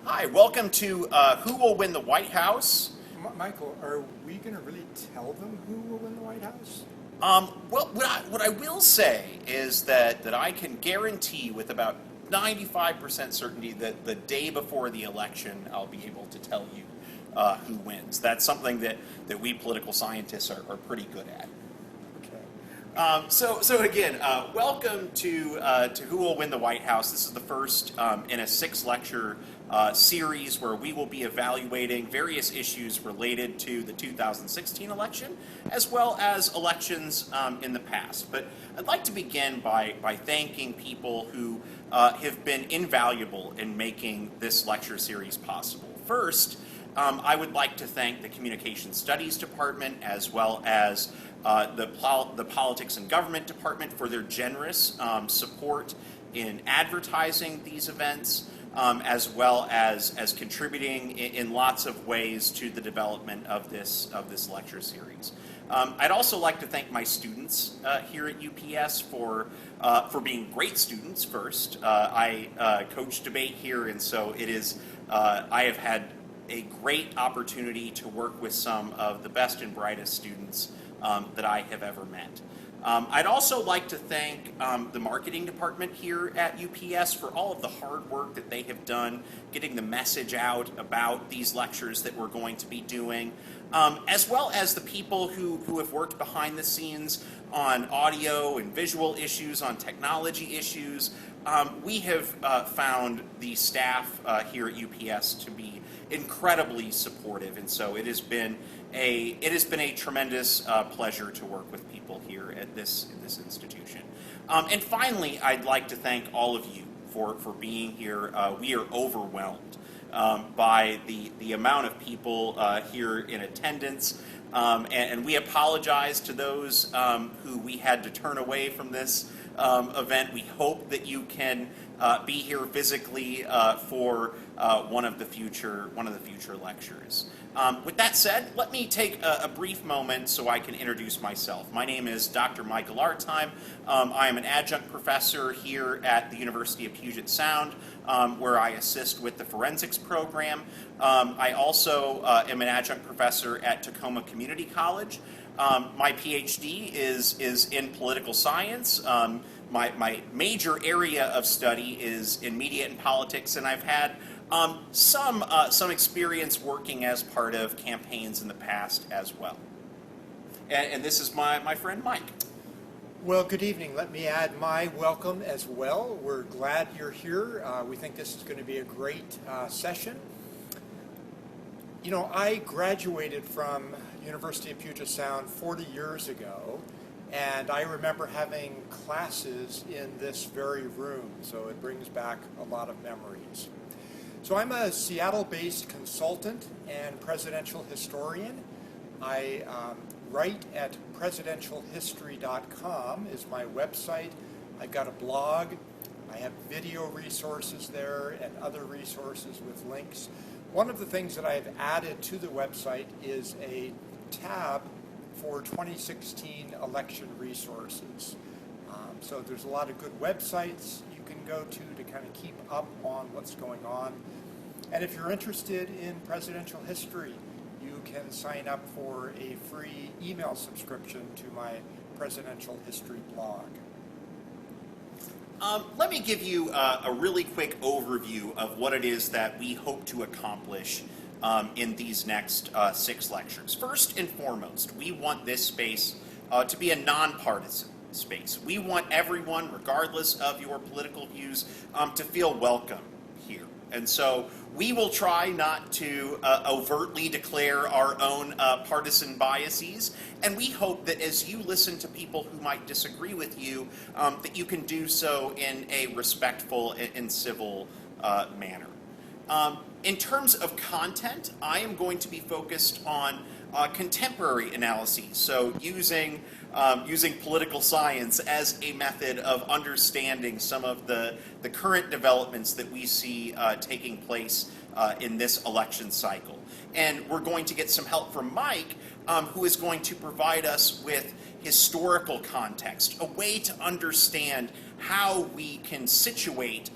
Hi, welcome to Who Will Win the White House? Michael, are we going to really tell them who will win the White House? Well, what I will say is that I can guarantee with about 95% certainty that the day before the election, I'll be able to tell you who wins. That's something that we political scientists are pretty good at. So again, welcome to Who Will Win the White House. This is the first in a 6-lecture series where we will be evaluating various issues related to the 2016 election, as well as elections in the past. But I'd like to begin by thanking people who have been invaluable in making this lecture series possible. First, I would like to thank the Communication Studies Department as well as the Politics and Government Department for their generous support in advertising these events, as well as contributing in lots of ways to the development of this lecture series. I'd also like to thank my students here at UPS for being great students. First, I coach debate here, and so it is I have had a great opportunity to work with some of the best and brightest students that I have ever met. I'd also like to thank the marketing department here at UPS for all of the hard work that they have done getting the message out about these lectures that we're going to be doing, as well as the people who have worked behind the scenes on audio and visual issues, on technology issues. We have found the staff here at UPS to be incredibly supportive, and so it has been a tremendous pleasure to work with people here at this institution. And finally, I'd like to thank all of you for being here. We are overwhelmed by the amount of people here in attendance, and we apologize to those who we had to turn away from this event. We hope that you can be here physically for one of the future lectures. With that said, let me take a brief moment so I can introduce myself. My name is Dr. Michael Artheim. I am an adjunct professor here at the University of Puget Sound, where I assist with the forensics program. I also am an adjunct professor at Tacoma Community College. My PhD is in political science. My major area of study is in media and politics, and I've had some experience working as part of campaigns in the past as well. And this is my friend Mike. Well, good evening. Let me add my welcome as well. We're glad you're here. We think this is going to be a great session. You know, I graduated from University of Puget Sound 40 years ago, and I remember having classes in this very room, so it brings back a lot of memories. So I'm a Seattle-based consultant and presidential historian. I write at PresidentialHistory.com is my website. I've got a blog. I have video resources there and other resources with links. One of the things that I've added to the website is a tab for 2016 election resources. So there's a lot of good websites you can go to kind of keep up on what's going on. And if you're interested in presidential history, you can sign up for a free email subscription to my presidential history blog. Let me give you a really quick overview of what it is that we hope to accomplish in these next 6 lectures. First and foremost, we want this space to be a nonpartisan space. We want everyone, regardless of your political views, to feel welcome here. And so we will try not to overtly declare our own partisan biases, and we hope that as you listen to people who might disagree with you, that you can do so in a respectful and civil manner. In terms of content, I am going to be focused on contemporary analyses, so using political science as a method of understanding some of the current developments that we see taking place in this election cycle. And we're going to get some help from Mike, who is going to provide us with historical context, a way to understand how we can situate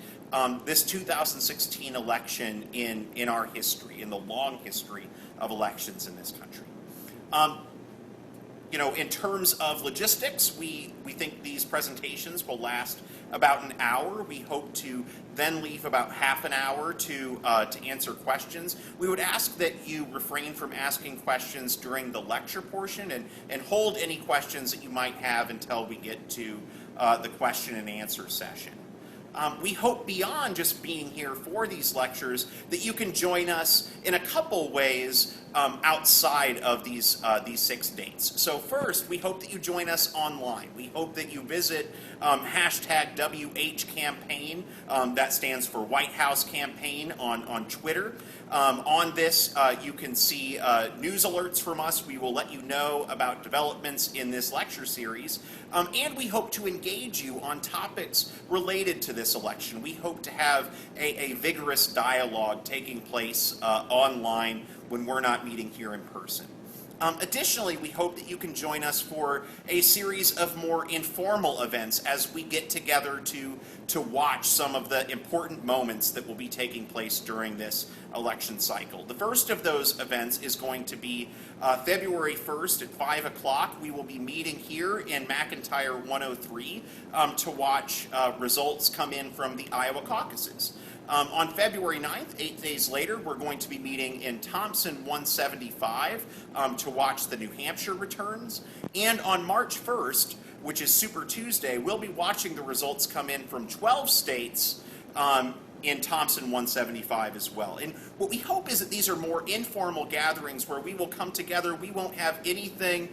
this 2016 election in our history, in the long history of elections in this country. In terms of logistics, we think these presentations will last about an hour. We hope to then leave about half an hour to answer questions. We would ask that you refrain from asking questions during the lecture portion and hold any questions that you might have until we get to the question and answer session. We hope beyond just being here for these lectures that you can join us in a couple ways outside of these 6 dates. So first, we hope that you join us online. We hope that you visit hashtag WHCampaign, that stands for White House Campaign on Twitter. On this, you can see news alerts from us. We will let you know about developments in this lecture series. And we hope to engage you on topics related to this election. We hope to have a vigorous dialogue taking place online when we're not meeting here in person. Additionally, we hope that you can join us for a series of more informal events as we get together to watch some of the important moments that will be taking place during this election cycle. The first of those events is going to be February 1st at 5 o'clock. We will be meeting here in McIntyre 103 to watch results come in from the Iowa caucuses. On February 9th, 8 days later, we're going to be meeting in Thompson 175 to watch the New Hampshire returns. And on March 1st, which is Super Tuesday, we'll be watching the results come in from 12 states in Thompson 175 as well. And what we hope is that these are more informal gatherings where we will come together. We won't have anything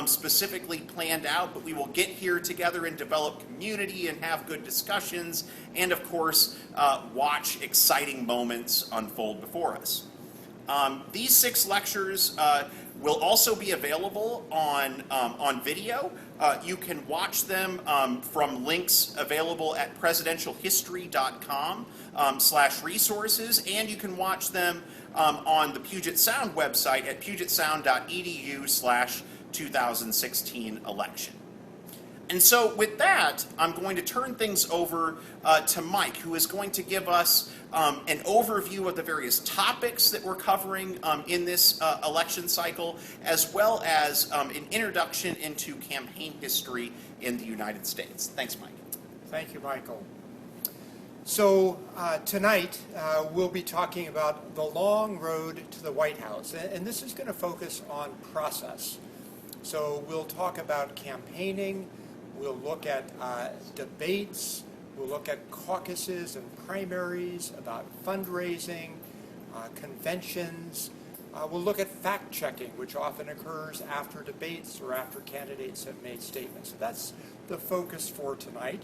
specifically planned out, but we will get here together and develop community and have good discussions and, of course, watch exciting moments unfold before us. These 6 lectures will also be available on video. You can watch them from links available at PresidentialHistory.com /resources, and you can watch them on the Puget Sound website at pugetsound.edu/2016 election. And so with that, I'm going to turn things over to Mike, who is going to give us an overview of the various topics that we're covering in this election cycle, as well as an introduction into campaign history in the United States. Thanks, Mike. Thank you, Michael. So tonight we'll be talking about the long road to the White House, and this is going to focus on process. So we'll talk about campaigning, we'll look at debates, we'll look at caucuses and primaries, about fundraising, conventions. We'll look at fact-checking, which often occurs after debates or after candidates have made statements. So that's the focus for tonight.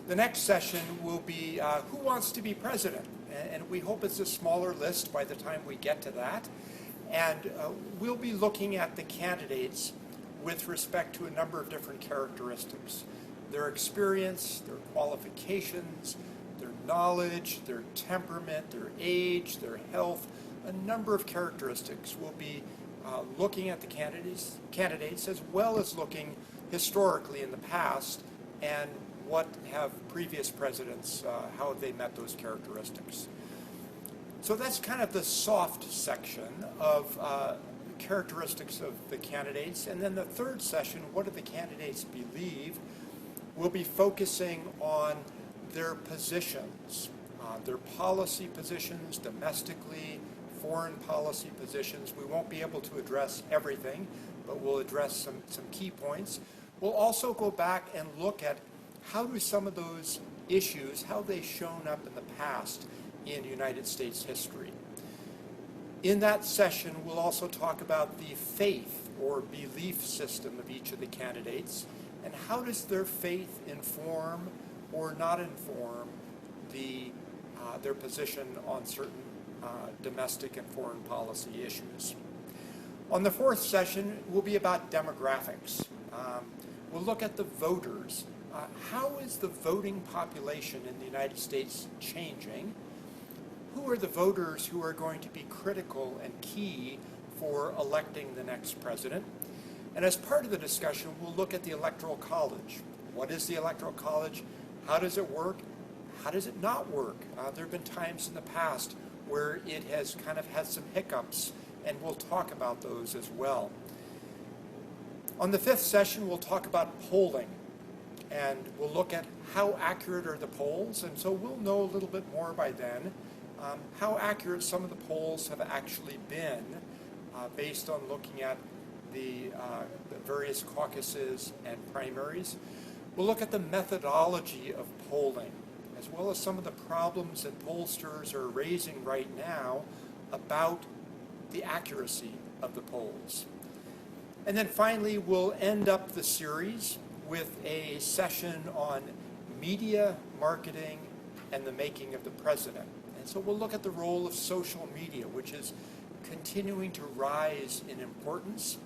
The next session will be who wants to be president? And we hope it's a smaller list by the time we get to that. And we'll be looking at the candidates with respect to a number of different characteristics. Their experience, their qualifications, their knowledge, their temperament, their age, their health, a number of characteristics. We'll be looking at the candidates as well as looking historically in the past and what have previous presidents, how have they met those characteristics. So that's kind of the soft section of characteristics of the candidates. And then the third session, what do the candidates believe? We'll be focusing on their positions, their policy positions domestically, foreign policy positions. We won't be able to address everything, but we'll address some key points. We'll also go back and look at how do some of those issues, how they've shown up in the past in United States history. In that session, we'll also talk about the faith or belief system of each of the candidates and how does their faith inform or not inform their position on certain domestic and foreign policy issues. On the fourth session will be about demographics. We'll look at the voters. How is the voting population in the United States changing? Who are the voters who are going to be critical and key for electing the next president? And as part of the discussion, we'll look at the Electoral College. What is the Electoral College? How does it work? how does it not work? There have been times in the past where it has kind of had some hiccups, and we'll talk about those as well. On the 5th session, we'll talk about polling, and we'll look at how accurate are the polls, and so we'll know a little bit more by then how accurate some of the polls have actually been based on looking at the various caucuses and primaries. We'll look at the methodology of polling, as well as some of the problems that pollsters are raising right now about the accuracy of the polls. And then finally, we'll end up the series with a session on media, marketing, and the making of the president. And so we'll look at the role of social media, which is continuing to rise in importance.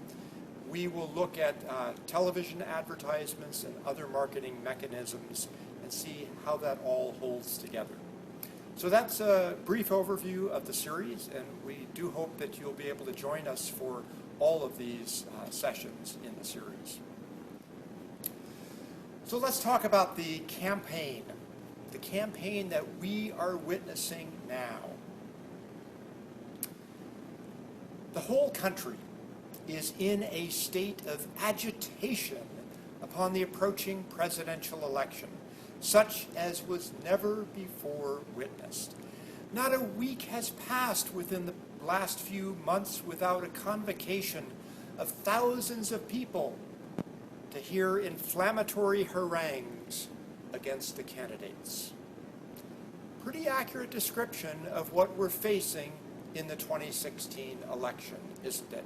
We will look at television advertisements and other marketing mechanisms and see how that all holds together. So that's a brief overview of the series, and we do hope that you'll be able to join us for all of these sessions in the series. So let's talk about the campaign that we are witnessing now. The whole country is in a state of agitation upon the approaching presidential election, such as was never before witnessed. Not a week has passed within the last few months without a convocation of thousands of people to hear inflammatory harangues against the candidates. Pretty accurate description of what we're facing in the 2016 election, isn't it?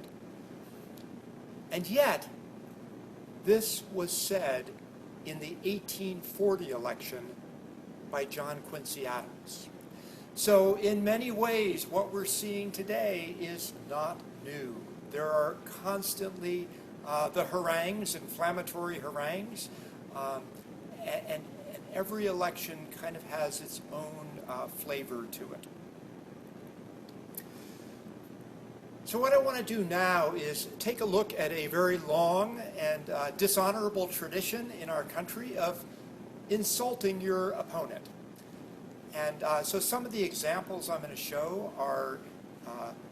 And yet, this was said in the 1840 election by John Quincy Adams. So in many ways, what we're seeing today is not new. There are constantly the harangues, inflammatory harangues, and every election kind of has its own flavor to it. So what I want to do now is take a look at a very long and dishonorable tradition in our country of insulting your opponent. And so some of the examples I'm going to show are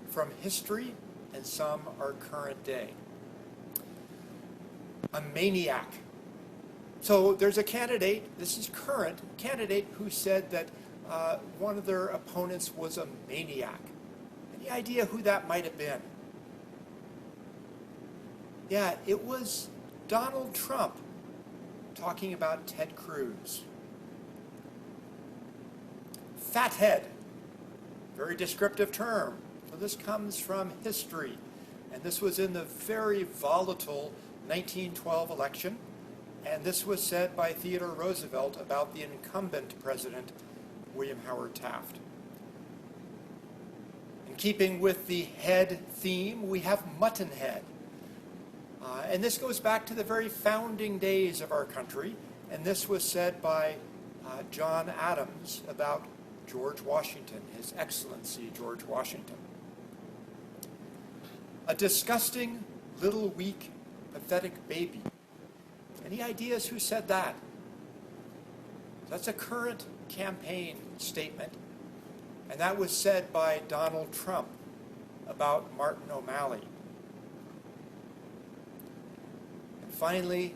from history, and some are current day. A maniac. So there's a candidate, this is current, candidate who said that one of their opponents was a maniac. Any idea who that might have been? Yeah, it was Donald Trump talking about Ted Cruz. Fathead, very descriptive term. So this comes from history, and this was in the very volatile 1912 election, and this was said by Theodore Roosevelt about the incumbent president, William Howard Taft. In keeping with the head theme, we have muttonhead. And this goes back to the very founding days of our country, and this was said by John Adams about George Washington, His Excellency George Washington. A disgusting, little, weak, pathetic baby. Any ideas who said that? That's a current campaign statement, and that was said by Donald Trump about Martin O'Malley. And finally,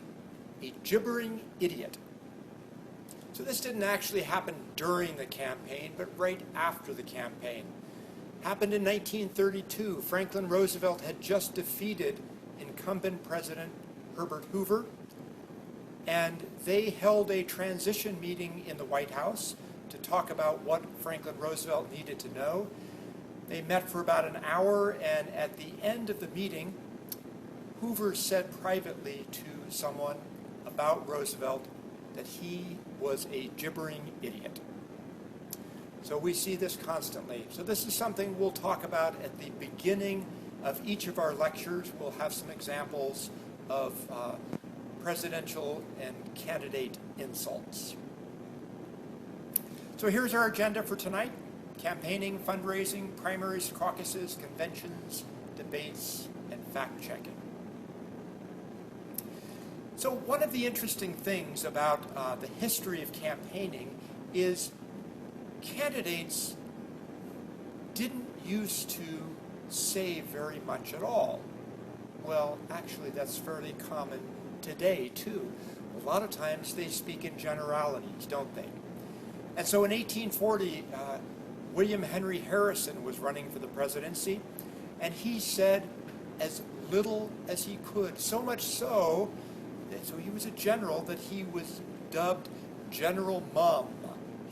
a gibbering idiot. So this didn't actually happen during the campaign, but right after the campaign. Happened in 1932. Franklin Roosevelt had just defeated incumbent President Herbert Hoover, and they held a transition meeting in the White House to talk about what Franklin Roosevelt needed to know. They met for about an hour, and at the end of the meeting, Hoover said privately to someone about Roosevelt that he was a gibbering idiot. So we see this constantly. So this is something we'll talk about at the beginning of each of our lectures. We'll have some examples of presidential and candidate insults. So here's our agenda for tonight: campaigning, fundraising, primaries, caucuses, conventions, debates, and fact-checking. So one of the interesting things about the history of campaigning is candidates didn't used to say very much at all. Well, actually, that's fairly common today, too. A lot of times they speak in generalities, don't they? And so in 1840, William Henry Harrison was running for the presidency, and he said as little as he could, so much so that he was a general that he was dubbed General Mum.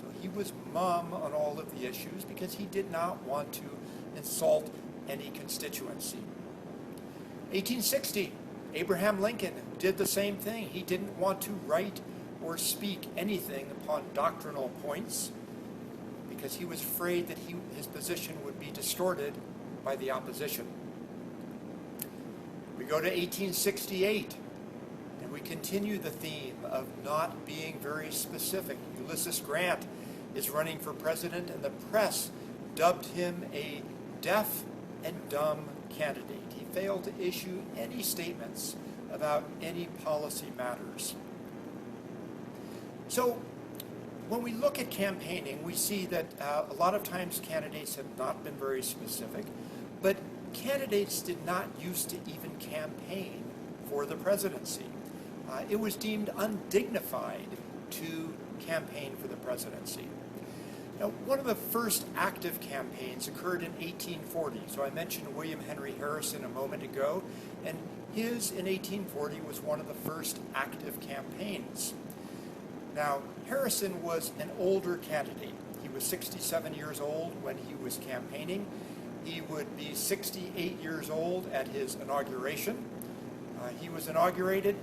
So he was mum on all of the issues because he did not want to insult any constituency. 1860, Abraham Lincoln did the same thing. He didn't want to write or speak anything upon doctrinal points because he was afraid that his position would be distorted by the opposition. We go to 1868, and we continue the theme of not being very specific. Ulysses Grant is running for president, and the press dubbed him a deaf and dumb candidate. He failed to issue any statements about any policy matters. So when we look at campaigning, we see that a lot of times candidates have not been very specific, but candidates did not used to even campaign for the presidency. It was deemed undignified to campaign for the presidency. Now, one of the first active campaigns occurred in 1840. So I mentioned William Henry Harrison a moment ago, and his in 1840 was one of the first active campaigns. Now, Harrison was an older candidate. He was 67 years old when he was campaigning. He would be 68 years old at his inauguration. He was inaugurated,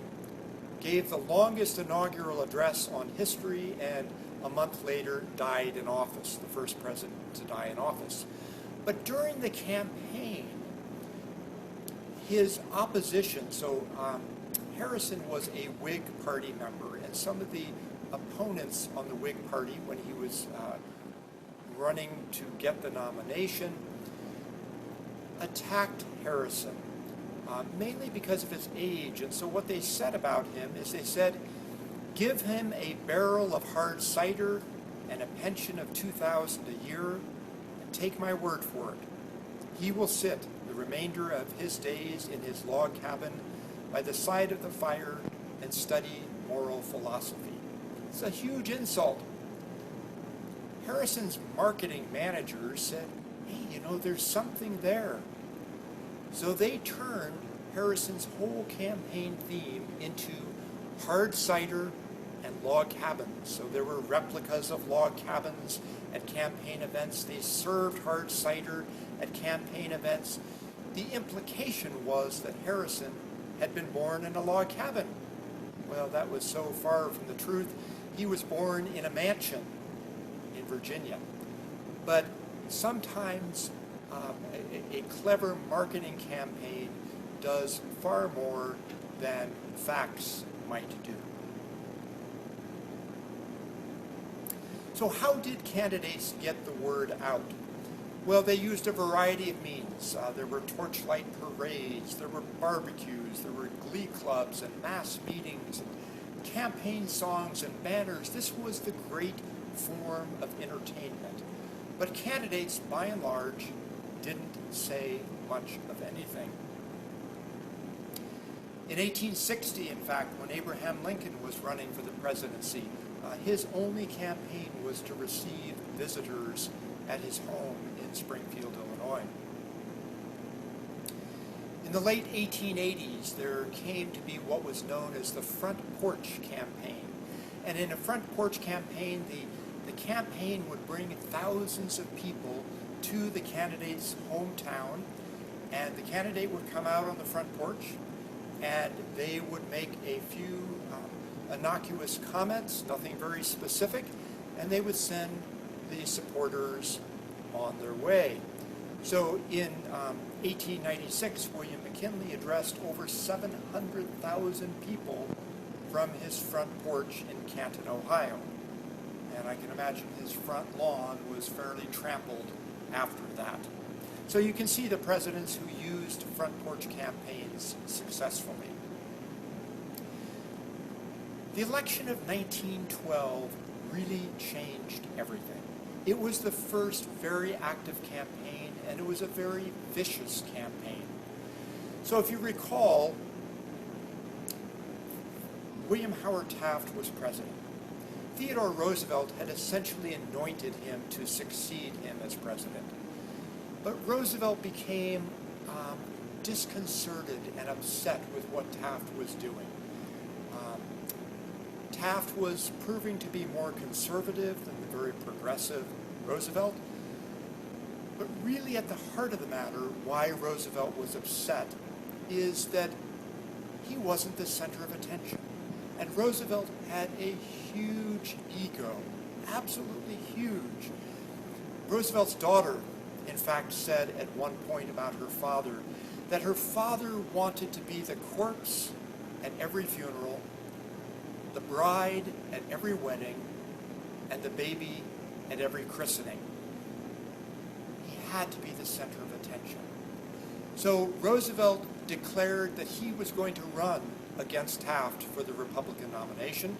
gave the longest inaugural address on history, and a month later died in office, the first president to die in office. But during the campaign, his opposition, so Harrison was a Whig Party member, and some of the opponents on the Whig Party when he was running to get the nomination attacked Harrison, mainly because of his age. And so what they said about him is they said, give him a barrel of hard cider and a pension of $2,000 a year, and take my word for it, he will sit the remainder of his days in his log cabin by the side of the fire and study moral philosophy. It's a huge insult. Harrison's marketing manager said, hey, there's something there. So they turned Harrison's whole campaign theme into hard cider and log cabins. So there were replicas of log cabins at campaign events. They served hard cider at campaign events. The implication was that Harrison had been born in a log cabin. Well, that was so far from the truth. He was born in a mansion in Virginia. But sometimes a clever marketing campaign does far more than facts might do. So how did candidates get the word out? Well, they used a variety of means. There were torchlight parades, there were barbecues, there were glee clubs and mass meetings, and campaign songs and banners. This was the great form of entertainment. But candidates, by and large, didn't say much of anything. In 1860, in fact, when Abraham Lincoln was running for the presidency, his only campaign was to receive visitors at his home in Springfield, Illinois. In the late 1880s, there came to be what was known as the Front Porch Campaign. And in a Front Porch Campaign, the campaign would bring thousands of people to the candidate's hometown, and the candidate would come out on the front porch, and they would make a few innocuous comments, nothing very specific, and they would send the supporters on their way. So in 1896, William McKinley addressed over 700,000 people from his front porch in Canton, Ohio. And I can imagine his front lawn was fairly trampled after that. So you can see the presidents who used front porch campaigns successfully. The election of 1912 really changed everything. It was the first very active campaign, and it was a very vicious campaign. So if you recall, William Howard Taft was president. Theodore Roosevelt had essentially anointed him to succeed him as president. But Roosevelt became disconcerted and upset with what Taft was doing. Taft was proving to be more conservative than the very progressive Roosevelt. But really at the heart of the matter, why Roosevelt was upset is that he wasn't the center of attention. And Roosevelt had a huge ego, absolutely huge. Roosevelt's daughter, in fact, said at one point about her father that her father wanted to be the corpse at every funeral, the bride at every wedding, and the baby at every christening. He had to be the center of attention. So Roosevelt declared that he was going to run against Taft for the Republican nomination.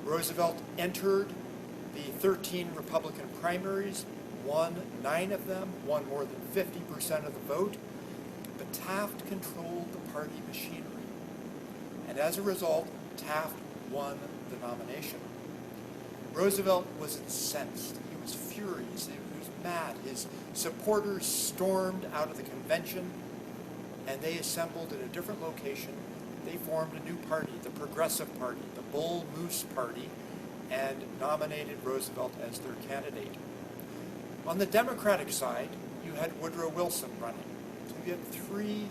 Roosevelt entered the 13 Republican primaries, won 9 of them, won more than 50% of the vote, but Taft controlled the party machinery. And as a result, Taft won the nomination. Roosevelt was incensed. He was furious. He was mad. His supporters stormed out of the convention, and they assembled in a different location. They formed a new party, the Progressive Party, the Bull Moose Party, and nominated Roosevelt as their candidate. On the Democratic side, you had Woodrow Wilson running. So you had 3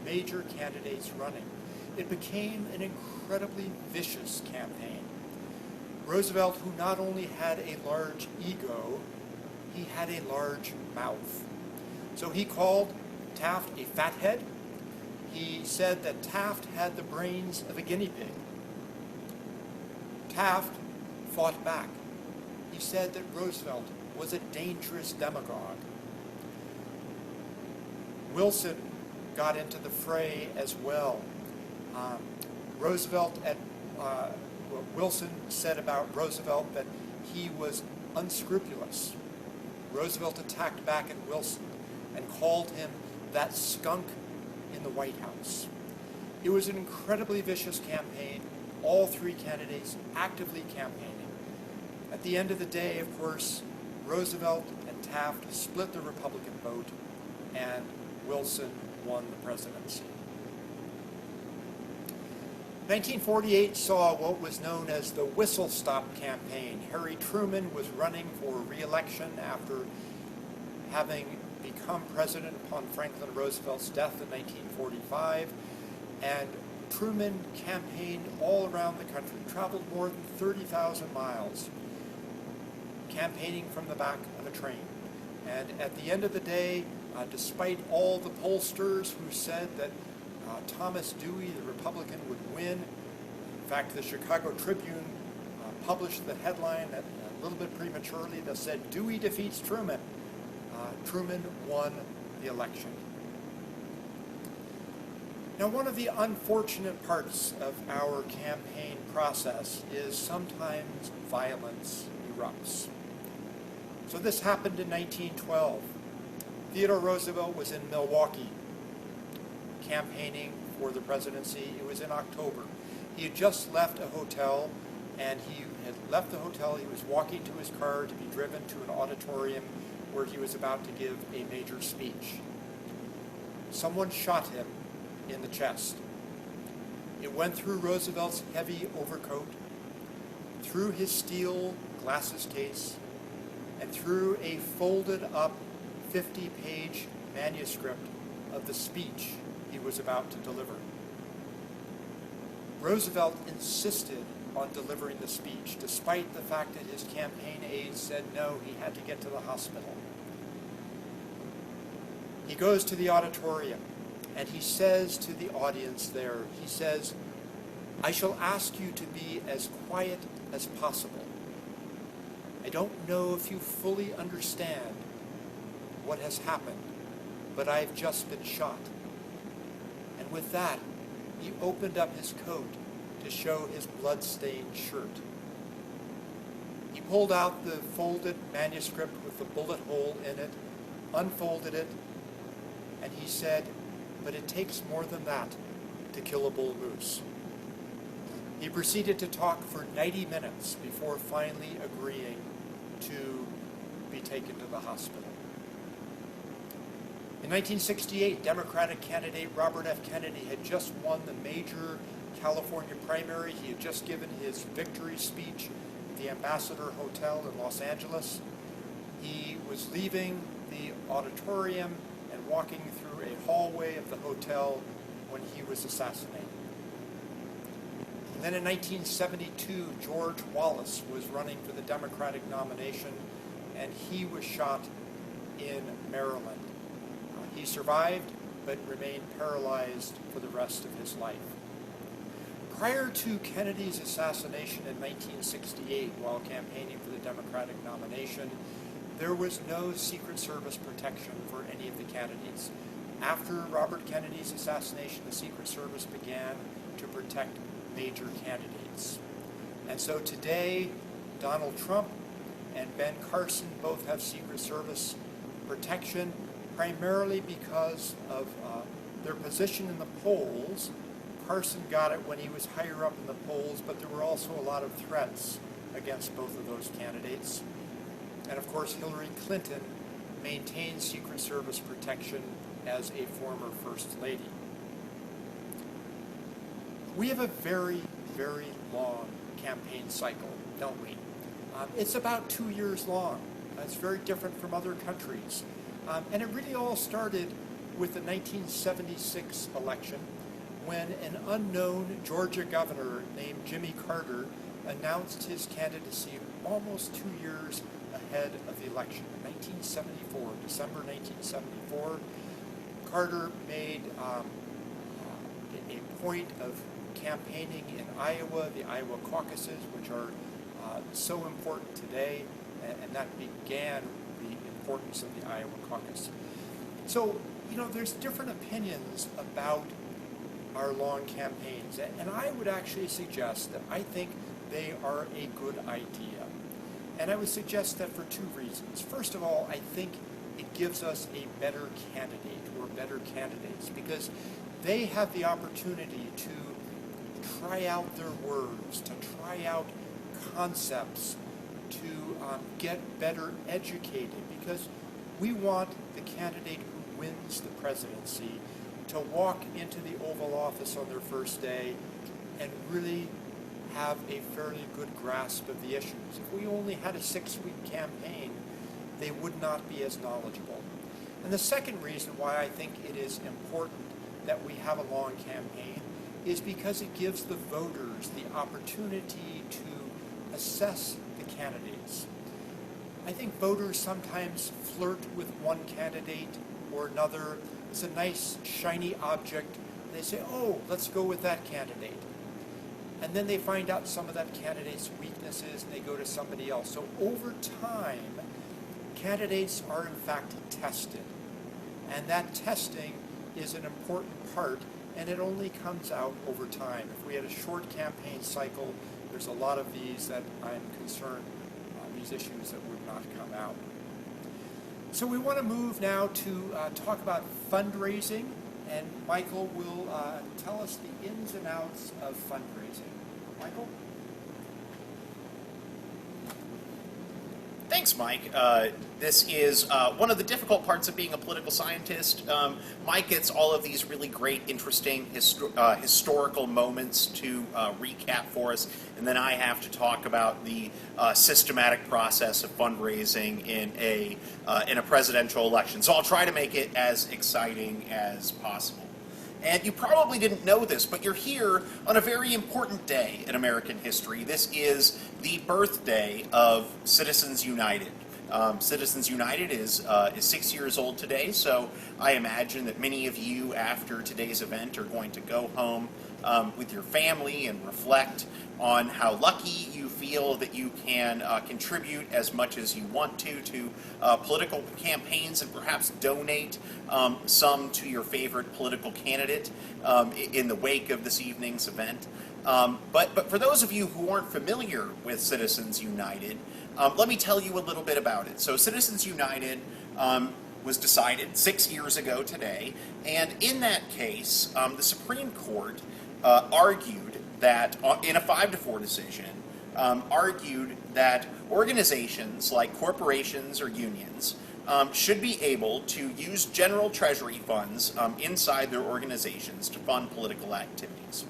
major candidates running. It became an incredibly vicious campaign. Roosevelt, who not only had a large ego, he had a large mouth. So he called Taft a fathead. He said that Taft had the brains of a guinea pig. Taft fought back. He said that Roosevelt was a dangerous demagogue. Wilson got into the fray as well. Wilson said about Roosevelt that he was unscrupulous. Roosevelt attacked back at Wilson and called him that skunk in the White House. It was an incredibly vicious campaign, all 3 candidates actively campaigning. At the end of the day, of course, Roosevelt and Taft split the Republican vote, and Wilson won the presidency. 1948 saw what was known as the whistle-stop campaign. Harry Truman was running for re-election after having become president upon Franklin Roosevelt's death in 1945, and Truman campaigned all around the country, traveled more than 30,000 miles, campaigning from the back of a train. And at the end of the day, despite all the pollsters who said that Thomas Dewey, the Republican, would win, in fact, the Chicago Tribune published the headline that, a little bit prematurely that said, "Dewey defeats Truman." Truman won the election. Now, one of the unfortunate parts of our campaign process is sometimes violence erupts. So this happened in 1912. Theodore Roosevelt was in Milwaukee campaigning for the presidency. It was in October. He had just left a hotel, and he had left the hotel. He was walking to his car to be driven to an auditorium where he was about to give a major speech. Someone shot him in the chest. It went through Roosevelt's heavy overcoat, through his steel glasses case, and through a folded up 50-page manuscript of the speech he was about to deliver. Roosevelt insisted on delivering the speech, despite the fact that his campaign aides said no, he had to get to the hospital. He goes to the auditorium, and he says to the audience there, he says, "I shall ask you to be as quiet as possible. I don't know if you fully understand what has happened, but I've just been shot." And with that, he opened up his coat to show his blood-stained shirt. pulled out the folded manuscript with the bullet hole in it, unfolded it, and he said, "But it takes more than that to kill a bull moose." He proceeded to talk for 90 minutes before finally agreeing to be taken to the hospital. In 1968, Democratic candidate Robert F. Kennedy had just won the major California primary. He had just given his victory speech at the Ambassador Hotel in Los Angeles. He was leaving the auditorium and walking through a hallway of the hotel when he was assassinated. And then in 1972, George Wallace was running for the Democratic nomination, and he was shot in Maryland. He survived, but remained paralyzed for the rest of his life. Prior to Kennedy's assassination in 1968, while campaigning for the Democratic nomination, there was no Secret Service protection for any of the candidates. After Robert Kennedy's assassination, the Secret Service began to protect major candidates. And so today, Donald Trump and Ben Carson both have Secret Service protection, primarily because of their position in the polls. Carson got it when he was higher up in the polls, but there were also a lot of threats against both of those candidates. And of course, Hillary Clinton maintained Secret Service protection as a former First Lady. We have a very, very long campaign cycle, don't we? It's about 2 years long. It's very different from other countries. And it really all started with the 1976 election, when an unknown Georgia governor named Jimmy Carter announced his candidacy almost 2 years ahead of the election. In 1974, December 1974, Carter made a point of campaigning in Iowa, the Iowa caucuses, which are so important today, and that began the importance of the Iowa caucus. So, there's different opinions about our long campaigns, and I would actually suggest that I think they are a good idea. And I would suggest that for two reasons. First of all, I think it gives us a better candidate or better candidates because they have the opportunity to try out their words, to try out concepts, to get better educated, because we want the candidate who wins the presidency to walk into the Oval Office on their first day and really have a fairly good grasp of the issues. If we only had a 6-week campaign, they would not be as knowledgeable. And the second reason why I think it is important that we have a long campaign is because it gives the voters the opportunity to assess the candidates. I think voters sometimes flirt with one candidate or another. It's a nice, shiny object. They say, oh, let's go with that candidate. And then they find out some of that candidate's weaknesses and they go to somebody else. So over time, candidates are in fact tested. And that testing is an important part, and it only comes out over time. If we had a short campaign cycle, there's a lot of these that I'm concerned, these issues that would not come out. So we want to move now to talk about fundraising, and Michael will tell us the ins and outs of fundraising. Michael? Thanks, Mike. This is one of the difficult parts of being a political scientist. Mike gets all of these really great, interesting historical moments to recap for us, and then I have to talk about the systematic process of fundraising in a presidential election. So I'll try to make it as exciting as possible. And you probably didn't know this, but you're here on a very important day in American history. This is the birthday of Citizens United. Citizens United is 6 years old today, so I imagine that many of you after today's event are going to go home with your family and reflect on how lucky you feel that you can contribute as much as you want to political campaigns and perhaps donate some to your favorite political candidate in the wake of this evening's event. But for those of you who aren't familiar with Citizens United, Let me tell you a little bit about it. So Citizens United was decided 6 years ago today, and in that case, the Supreme Court argued that, in a 5-4 decision, argued that organizations like corporations or unions should be able to use general treasury funds inside their organizations to fund political activities.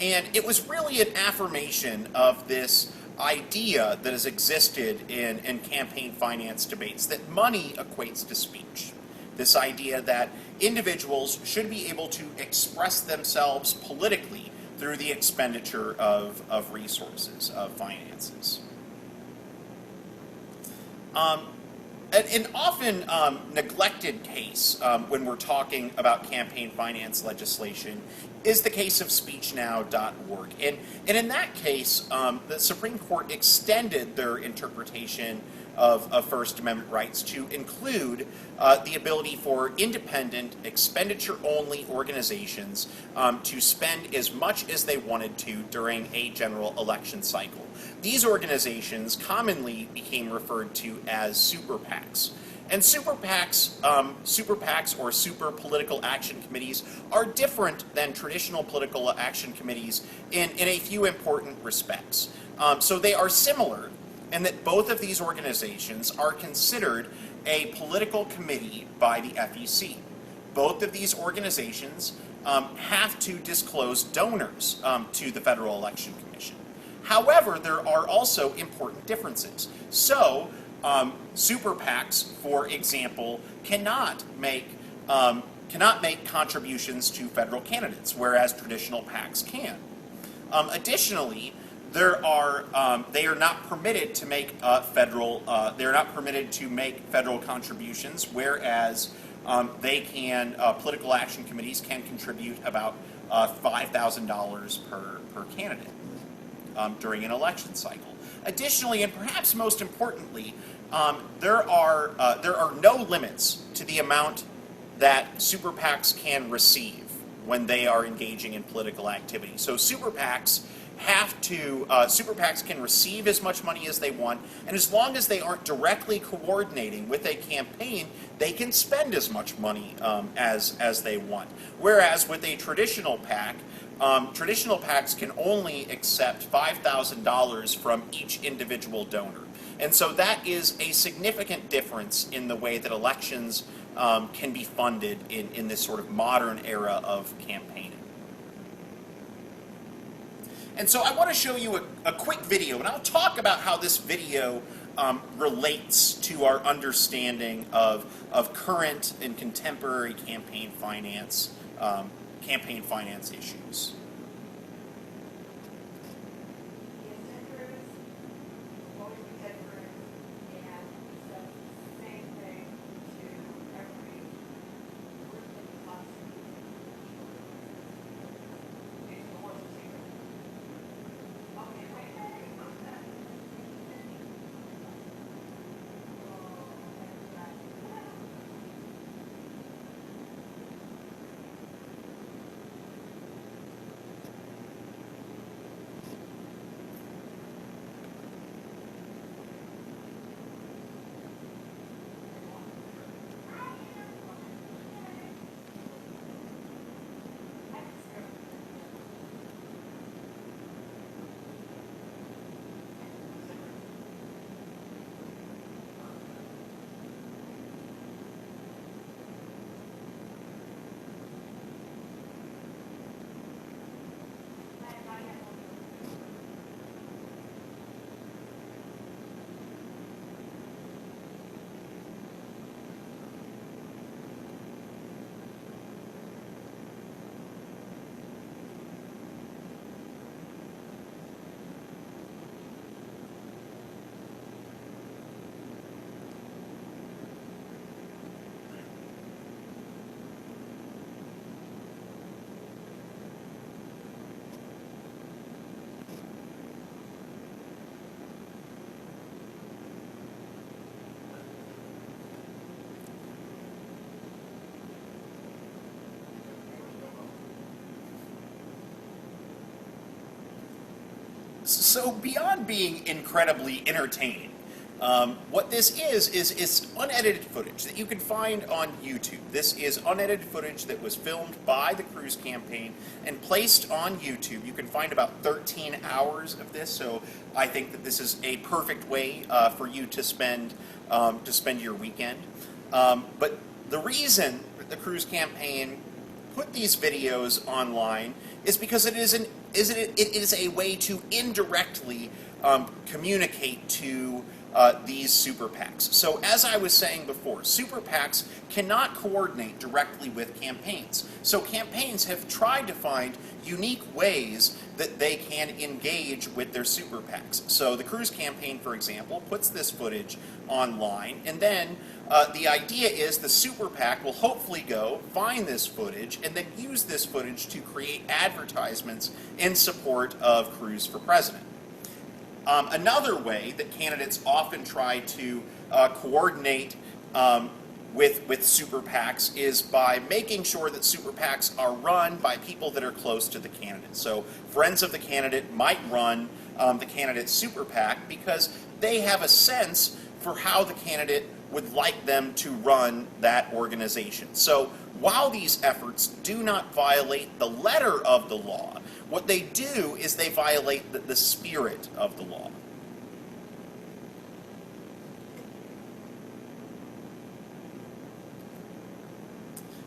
And it was really an affirmation of this idea that has existed in campaign finance debates, that money equates to speech. This idea that individuals should be able to express themselves politically through the expenditure of resources, of finances. An often neglected case when we're talking about campaign finance legislation is the case of SpeechNow.org. And in that case, the Supreme Court extended their interpretation of First Amendment rights to include the ability for independent, expenditure-only organizations to spend as much as they wanted to during a general election cycle. These organizations commonly became referred to as super PACs. And super PACs or super political action committees are different than traditional political action committees in a few important respects. So they are similar in that both of these organizations are considered a political committee by the FEC. Both of these organizations have to disclose donors to the Federal Election Commission. However, there are also important differences. So, super PACs, for example, cannot make contributions to federal candidates, whereas traditional PACs can. Additionally, they are not permitted to make federal contributions, whereas political action committees can contribute about $5,000 per candidate during an election cycle. Additionally, and perhaps most importantly, there are no limits to the amount that super PACs can receive when they are engaging in political activity. So super PACs can receive as much money as they want, and as long as they aren't directly coordinating with a campaign, they can spend as much money as they want. Whereas with a traditional PAC, traditional PACs can only accept $5,000 from each individual donor. And so that is a significant difference in the way that elections can be funded in this sort of modern era of campaigning. And so I want to show you a quick video, and I'll talk about how this video relates to our understanding of current and contemporary campaign finance issues. So beyond being incredibly entertaining, What this is it's unedited footage that you can find on YouTube. This is unedited footage that was filmed by the Cruz campaign and placed on YouTube. You can find about 13 hours of this, so I think that this is a perfect way for you to spend your weekend. But the reason that the Cruz campaign put these videos online is because it is a way to indirectly communicate to these super PACs. So as I was saying before, super PACs cannot coordinate directly with campaigns. So campaigns have tried to find unique ways that they can engage with their super PACs. So the Cruz campaign, for example, puts this footage online, and then the idea is the super PAC will hopefully go find this footage and then use this footage to create advertisements in support of Cruz for president. Another way that candidates often try to coordinate with super PACs is by making sure that super PACs are run by people that are close to the candidate. So friends of the candidate might run the candidate's super PAC because they have a sense for how the candidate would like them to run that organization. So while these efforts do not violate the letter of the law, what they do is they violate the spirit of the law.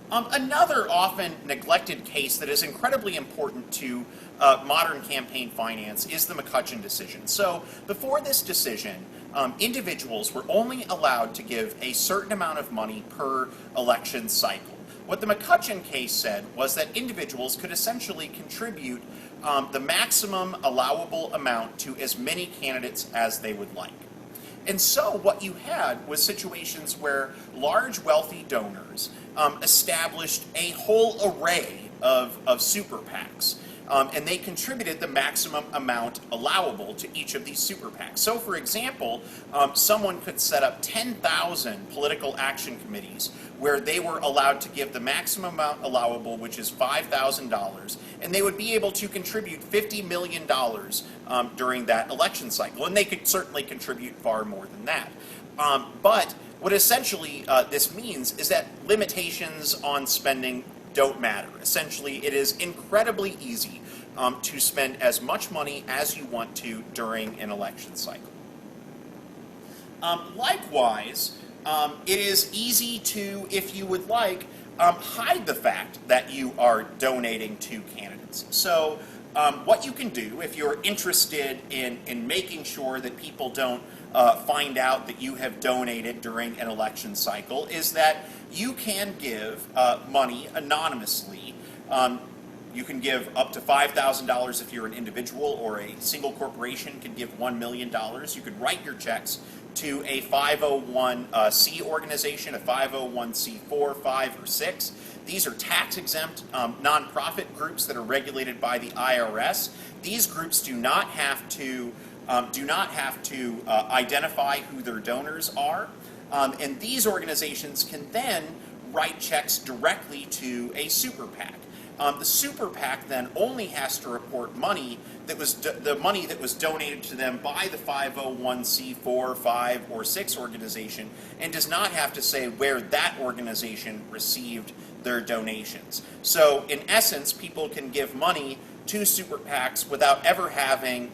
Another often neglected case that is incredibly important to modern campaign finance is the McCutcheon decision. So before this decision, individuals were only allowed to give a certain amount of money per election cycle. What the McCutcheon case said was that individuals could essentially contribute the maximum allowable amount to as many candidates as they would like. And so what you had was situations where large wealthy donors established a whole array of super PACs. And they contributed the maximum amount allowable to each of these super PACs. So, for example, someone could set up 10,000 political action committees where they were allowed to give the maximum amount allowable, which is $5,000, and they would be able to contribute $50 million during that election cycle. And they could certainly contribute far more than that. But what essentially this means is that limitations on spending don't matter. Essentially, it is incredibly easy to spend as much money as you want to during an election cycle. Likewise, it is easy to, if you would like, hide the fact that you are donating to candidates. So what you can do if you're interested in making sure that people don't find out that you have donated during an election cycle is that you can give money anonymously. You can give up to $5,000 if you're an individual, or a single corporation can give $1 million. You could write your checks to a 501c organization, a 501c4, 5, or 6. These are tax-exempt nonprofit groups that are regulated by the IRS. These groups do not have to identify who their donors are, and these organizations can then write checks directly to a super PAC. The super PAC then only has to report money that was the money that was donated to them by the 501c4, 5, or 6 organization, and does not have to say where that organization received their donations. So, in essence, people can give money to super PACs without ever having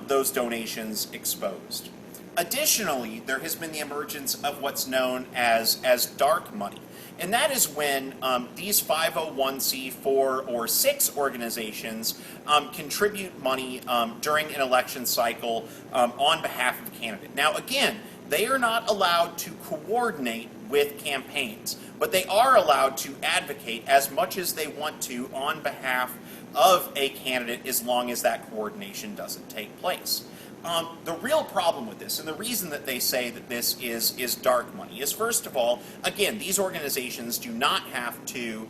those donations exposed. Additionally, there has been the emergence of what's known as dark money. And that is when these 501c4 or 6 organizations contribute money during an election cycle on behalf of the candidate. Now, again, they are not allowed to coordinate with campaigns, but they are allowed to advocate as much as they want to on behalf of a candidate as long as that coordination doesn't take place. The real problem with this, and the reason that they say that this is dark money, is first of all, again, these organizations do not have to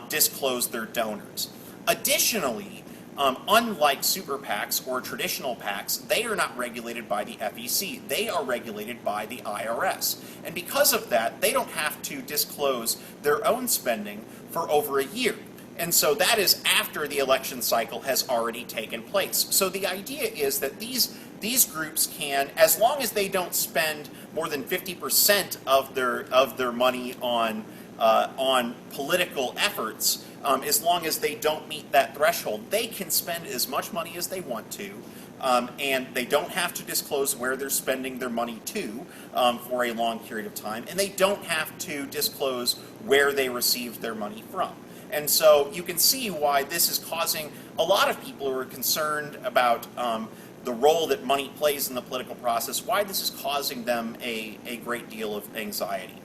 disclose their donors. Additionally, unlike super PACs or traditional PACs, they are not regulated by the FEC. They are regulated by the IRS. And because of that, they don't have to disclose their own spending for over a year. And so that is after the election cycle has already taken place. So the idea is that these these groups can, as long as they don't spend more than 50% of their money on political efforts, as long as they don't meet that threshold, they can spend as much money as they want to. And they don't have to disclose where they're spending their money to for a long period of time, and they don't have to disclose where they received their money from. And so you can see why this is causing a lot of people who are concerned about the role that money plays in the political process, why this is causing them a great deal of anxiety.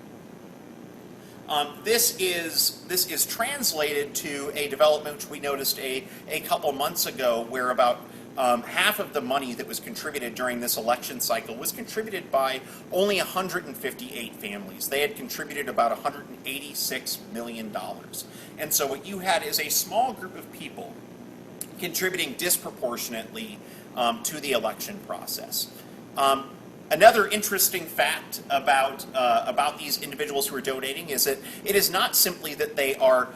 This is translated to a development which we noticed a couple months ago, where about half of the money that was contributed during this election cycle was contributed by only 158 families. They had contributed about $186 million. And so what you had is a small group of people contributing disproportionately to the election process. Another interesting fact about these individuals who are donating is that it is not simply that they are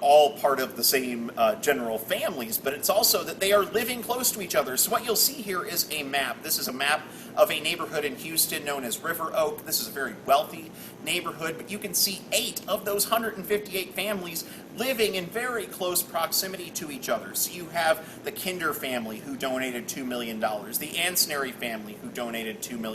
all part of the same general families, but it's also that they are living close to each other. So what you'll see here is a map. This is a map of a neighborhood in Houston known as River Oak. This is a very wealthy neighborhood, but you can see 8 of those 158 families living in very close proximity to each other. So you have the Kinder family who donated $2 million, the Ansnary family who donated $2 million,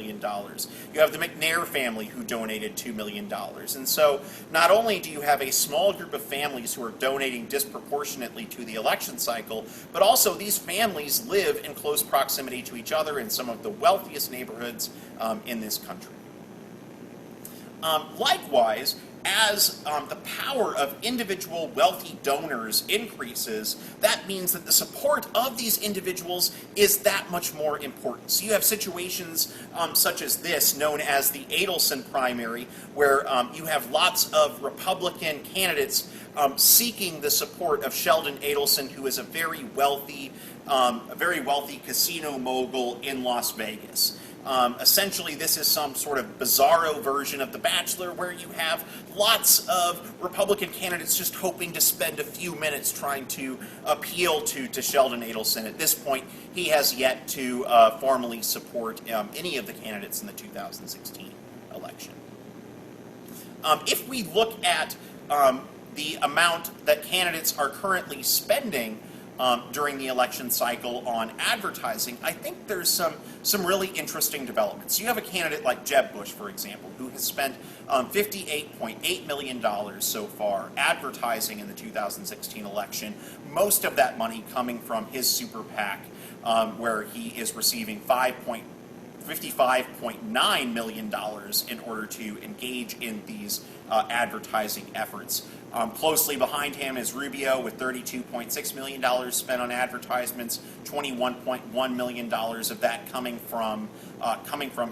you have the McNair family who donated $2 million. And so not only do you have a small group of families who are donating disproportionately to the election cycle, but also these families live in close proximity to each other in some of the wealthiest neighborhoods in this country. Likewise, as the power of individual wealthy donors increases, that means that the support of these individuals is that much more important. So you have situations such as this, known as the Adelson primary, where you have lots of Republican candidates seeking the support of Sheldon Adelson, who is a very wealthy casino mogul in Las Vegas. Essentially, this is some sort of bizarro version of The Bachelor, where you have lots of Republican candidates just hoping to spend a few minutes trying to appeal to Sheldon Adelson. At this point, he has yet to formally support any of the candidates in the 2016 election. If we look at the amount that candidates are currently spending during the election cycle on advertising, I think there's some really interesting developments. You have a candidate like Jeb Bush, for example, who has spent $58.8 million so far advertising in the 2016 election, most of that money coming from his super PAC, where he is receiving $55.9 million in order to engage in these advertising efforts. Closely behind him is Rubio with $32.6 million spent on advertisements, $21.1 million of that coming from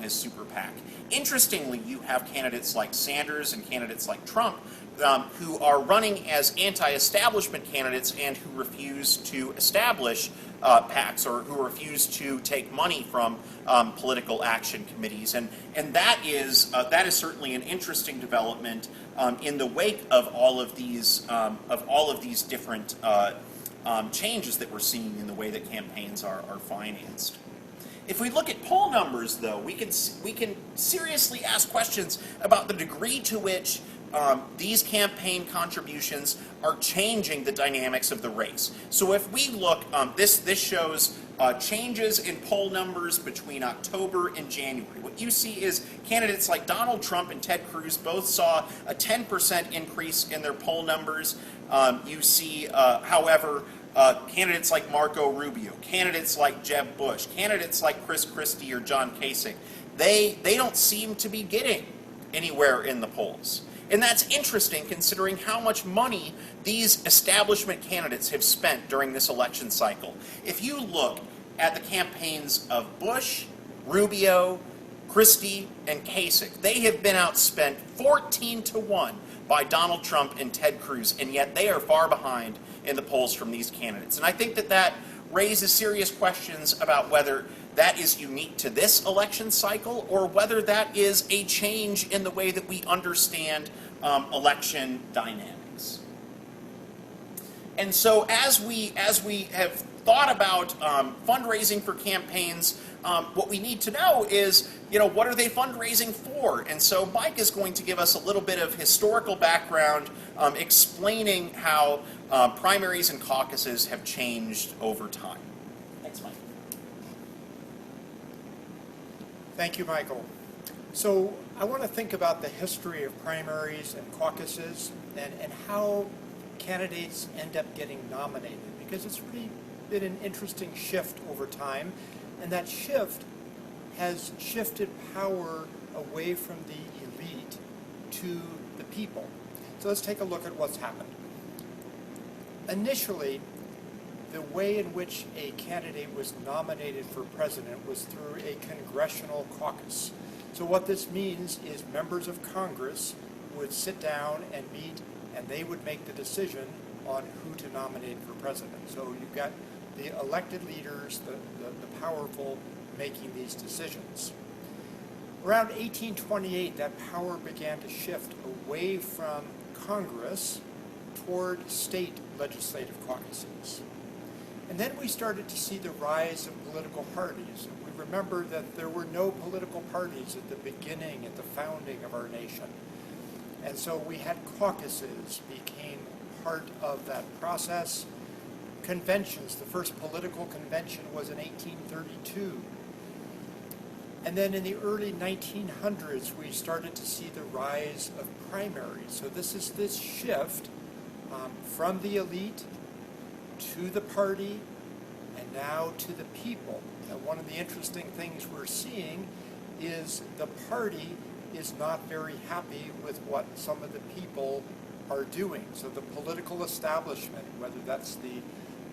his super PAC. Interestingly, you have candidates like Sanders and candidates like Trump who are running as anti-establishment candidates and who refuse to establish PACs, or who refuse to take money from political action committees, and that is certainly an interesting development in the wake of all of these different changes that we're seeing in the way that campaigns are financed. If we look at poll numbers, though, we can seriously ask questions about the degree to which these campaign contributions are changing the dynamics of the race. So if we look, this shows changes in poll numbers between October and January. What you see is candidates like Donald Trump and Ted Cruz both saw a 10% increase in their poll numbers. You see, however, candidates like Marco Rubio, candidates like Jeb Bush, candidates like Chris Christie or John Kasich, they don't seem to be getting anywhere in the polls. And that's interesting considering how much money these establishment candidates have spent during this election cycle. If you look at the campaigns of Bush, Rubio, Christie, and Kasich, they have been outspent 14-1 by Donald Trump and Ted Cruz, and yet they are far behind in the polls from these candidates. And I think that raises serious questions about whether that is unique to this election cycle, or whether that is a change in the way that we understand election dynamics. And so as we have thought about fundraising for campaigns, what we need to know is, what are they fundraising for? And so Mike is going to give us a little bit of historical background, explaining how primaries and caucuses have changed over time. Thanks, Mike. Thank you, Michael. So I want to think about the history of primaries and caucuses and how candidates end up getting nominated, because it's really been an interesting shift over time, and that shift has shifted power away from the elite to the people. So let's take a look at what's happened. Initially, the way in which a candidate was nominated for president was through a congressional caucus. So what this means is members of Congress would sit down and meet, and they would make the decision on who to nominate for president. So you've got the elected leaders, the powerful, making these decisions. Around 1828, that power began to shift away from Congress toward state legislative caucuses. And then we started to see the rise of political parties. We remember that there were no political parties at the beginning, at the founding of our nation. And so we had caucuses became part of that process. Conventions, the first political convention was in 1832. And then in the early 1900s, we started to see the rise of primaries. So this is this shift from the elite to the party and now to the people. And one of the interesting things we're seeing is the party is not very happy with what some of the people are doing. So the political establishment, whether that's the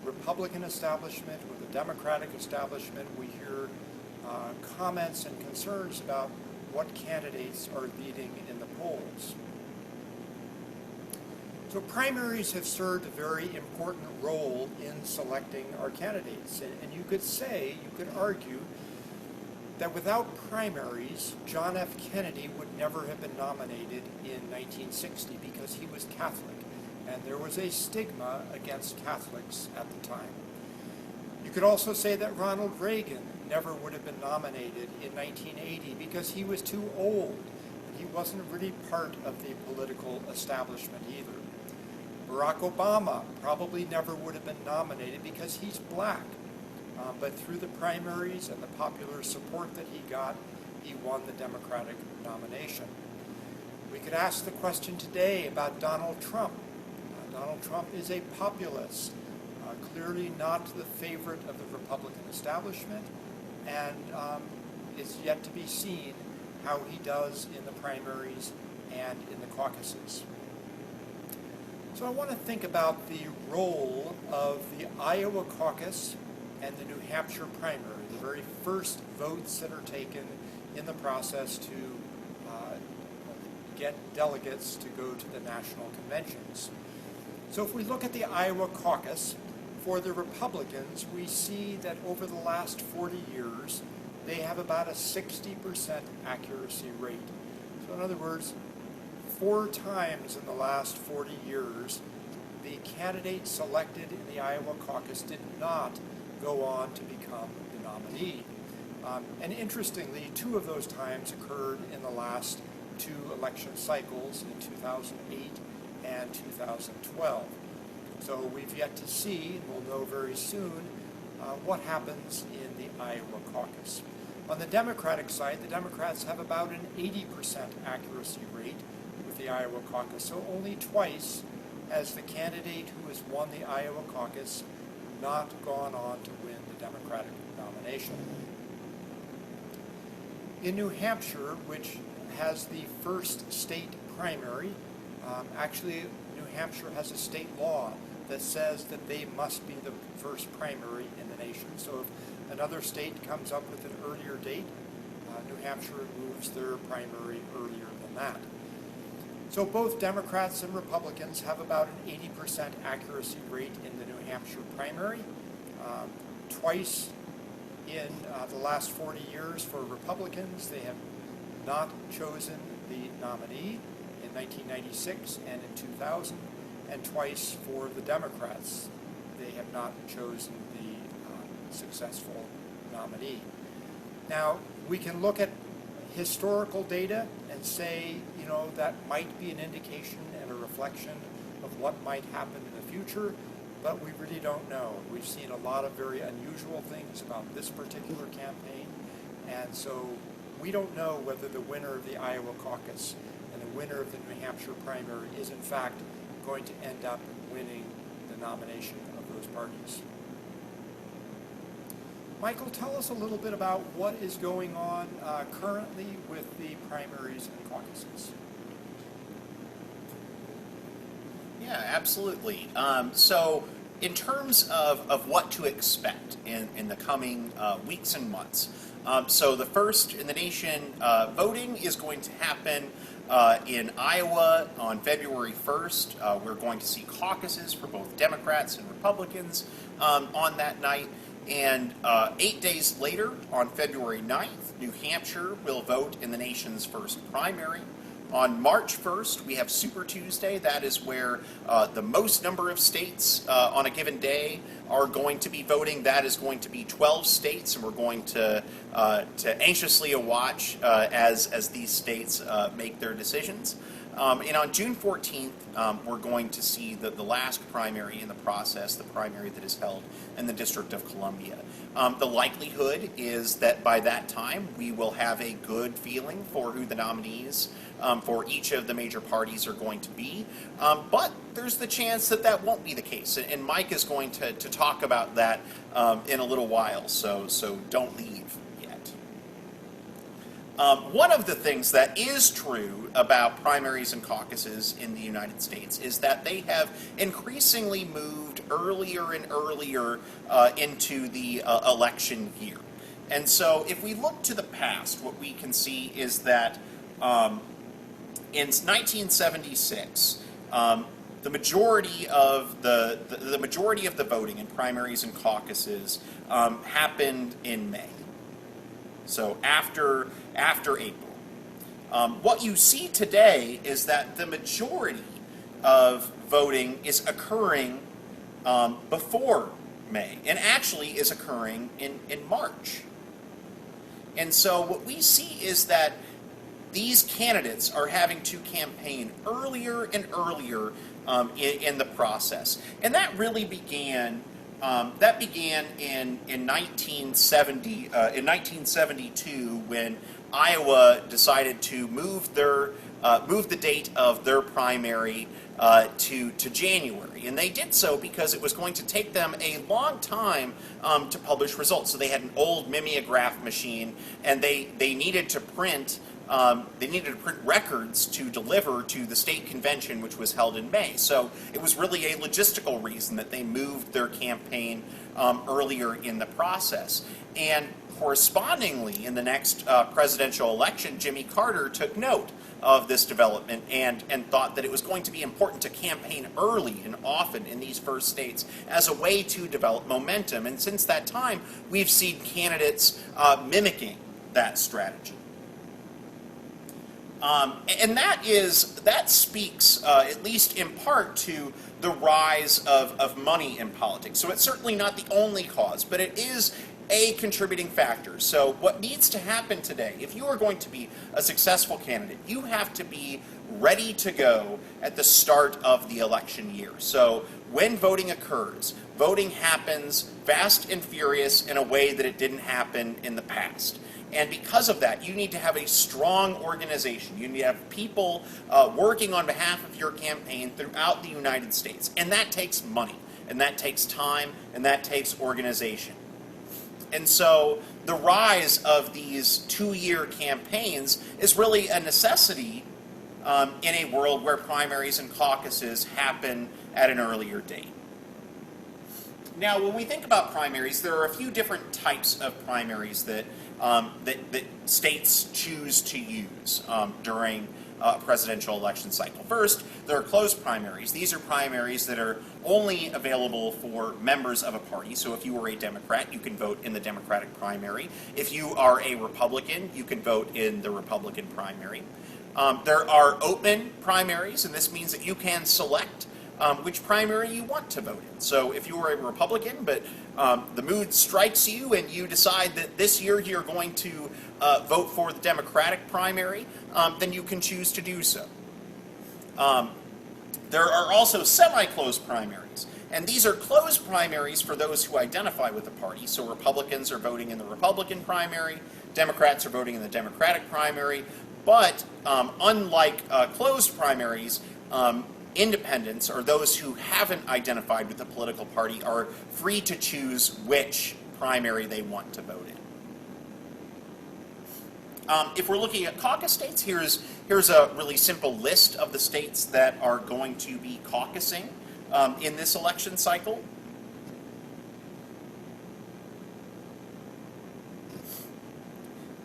Republican establishment or the Democratic establishment, we hear comments and concerns about what candidates are leading in the polls. So primaries have served a very important role in selecting our candidates. And you could say, you could argue, that without primaries, John F. Kennedy would never have been nominated in 1960 because he was Catholic. And there was a stigma against Catholics at the time. You could also say that Ronald Reagan never would have been nominated in 1980 because he was too old. He wasn't really part of the political establishment either. Barack Obama probably never would have been nominated because he's black. But through the primaries and the popular support that he got, he won the Democratic nomination. We could ask the question today about Donald Trump. Donald Trump is a populist, clearly not the favorite of the Republican establishment, and it's yet to be seen how he does in the primaries and in the caucuses. So I want to think about the role of the Iowa caucus and the New Hampshire primary, the very first votes that are taken in the process to get delegates to go to the national conventions. So if we look at the Iowa caucus, for the Republicans, we see that over the last 40 years, they have about a 60% accuracy rate. So in other words, 4 times in the last 40 years, the candidate selected in the Iowa caucus did not go on to become the nominee. And interestingly, 2 of those times occurred in the last 2 election cycles in 2008 and 2012. So we've yet to see, and we'll know very soon, what happens in the Iowa caucus. On the Democratic side, the Democrats have about an 80% accuracy rate with the Iowa caucus. So only twice has the candidate who has won the Iowa caucus not gone on to win the Democratic nomination. In New Hampshire, which has the first state primary, actually New Hampshire has a state law that says that they must be the first primary in the nation. So if another state comes up with an earlier date, New Hampshire moves their primary earlier than that. So both Democrats and Republicans have about an 80% accuracy rate in the New Hampshire primary. Twice in the last 40 years for Republicans, they have not chosen the nominee in 1996 and in 2000, and twice for the Democrats. They have not chosen the successful nominee. Now, we can look at historical data and say, you know, that might be an indication and a reflection of what might happen in the future, but we really don't know. We've seen a lot of very unusual things about this particular campaign, and so we don't know whether the winner of the Iowa caucus and the winner of the New Hampshire primary is in fact going to end up winning the nomination of those parties. Michael, tell us a little bit about what is going on currently with the primaries and caucuses. Yeah, absolutely. So in terms of what to expect in the coming weeks and months, so the first in the nation voting is going to happen in Iowa on February 1st. We're going to see caucuses for both Democrats and Republicans on that night. And 8 days later, on February 9th, New Hampshire will vote in the nation's first primary. On March 1st, we have Super Tuesday. That is where the most number of states on a given day are going to be voting. That is going to be 12 states, and we're going to anxiously watch as these states make their decisions. And on June 14th, we're going to see the last primary in the process, the primary that is held in the District of Columbia. The likelihood is that by that time, we will have a good feeling for who the nominees for each of the major parties are going to be. But there's the chance that that won't be the case. And Mike is going to talk about that in a little while, so don't leave yet. One of the things that is true about primaries and caucuses in the United States is that they have increasingly moved earlier and earlier into the election year. And so if we look to the past, what we can see is that in 1976, the majority of the majority of the voting in primaries and caucuses happened in May. So after April. What you see today is that the majority of voting is occurring before May, and actually is occurring in March. And so what we see is that these candidates are having to campaign earlier and earlier in the process. And that really began in 1970, in 1972, when Iowa decided to move the date of their primary to January. And they did so because it was going to take them a long time to publish results. So they had an old mimeograph machine, and they needed to print records to deliver to the state convention, which was held in May. So it was really a logistical reason that they moved their campaign earlier in the process. And correspondingly, in the next presidential election, Jimmy Carter took note of this development and thought that it was going to be important to campaign early and often in these first states as a way to develop momentum. And since that time, we've seen candidates mimicking that strategy. And that speaks, at least in part, to the rise of money in politics. So it's certainly not the only cause, but it is a contributing factor. So what needs to happen today, if you are going to be a successful candidate, you have to be ready to go at the start of the election year. So when voting occurs, voting happens fast and furious in a way that it didn't happen in the past. And because of that, you need to have a strong organization. You need to have people working on behalf of your campaign throughout the United States. And that takes money, and that takes time, and that takes organization. And so the rise of these two-year campaigns is really a necessity in a world where primaries and caucuses happen at an earlier date. Now, when we think about primaries, there are a few different types of primaries that states choose to use during a presidential election cycle. First, there are closed primaries. These are primaries that are only available for members of a party. So if you are a Democrat, you can vote in the Democratic primary. If you are a Republican, you can vote in the Republican primary. There are open primaries, and this means that you can select which primary you want to vote in. So if you are a Republican, but the mood strikes you and you decide that this year you're going to vote for the Democratic primary, then you can choose to do so. There are also semi-closed primaries, and these are closed primaries for those who identify with the party. So Republicans are voting in the Republican primary, Democrats are voting in the Democratic primary, but unlike closed primaries, independents, or those who haven't identified with the political party, are free to choose which primary they want to vote in. If we're looking at caucus states, here's a really simple list of the states that are going to be caucusing in this election cycle.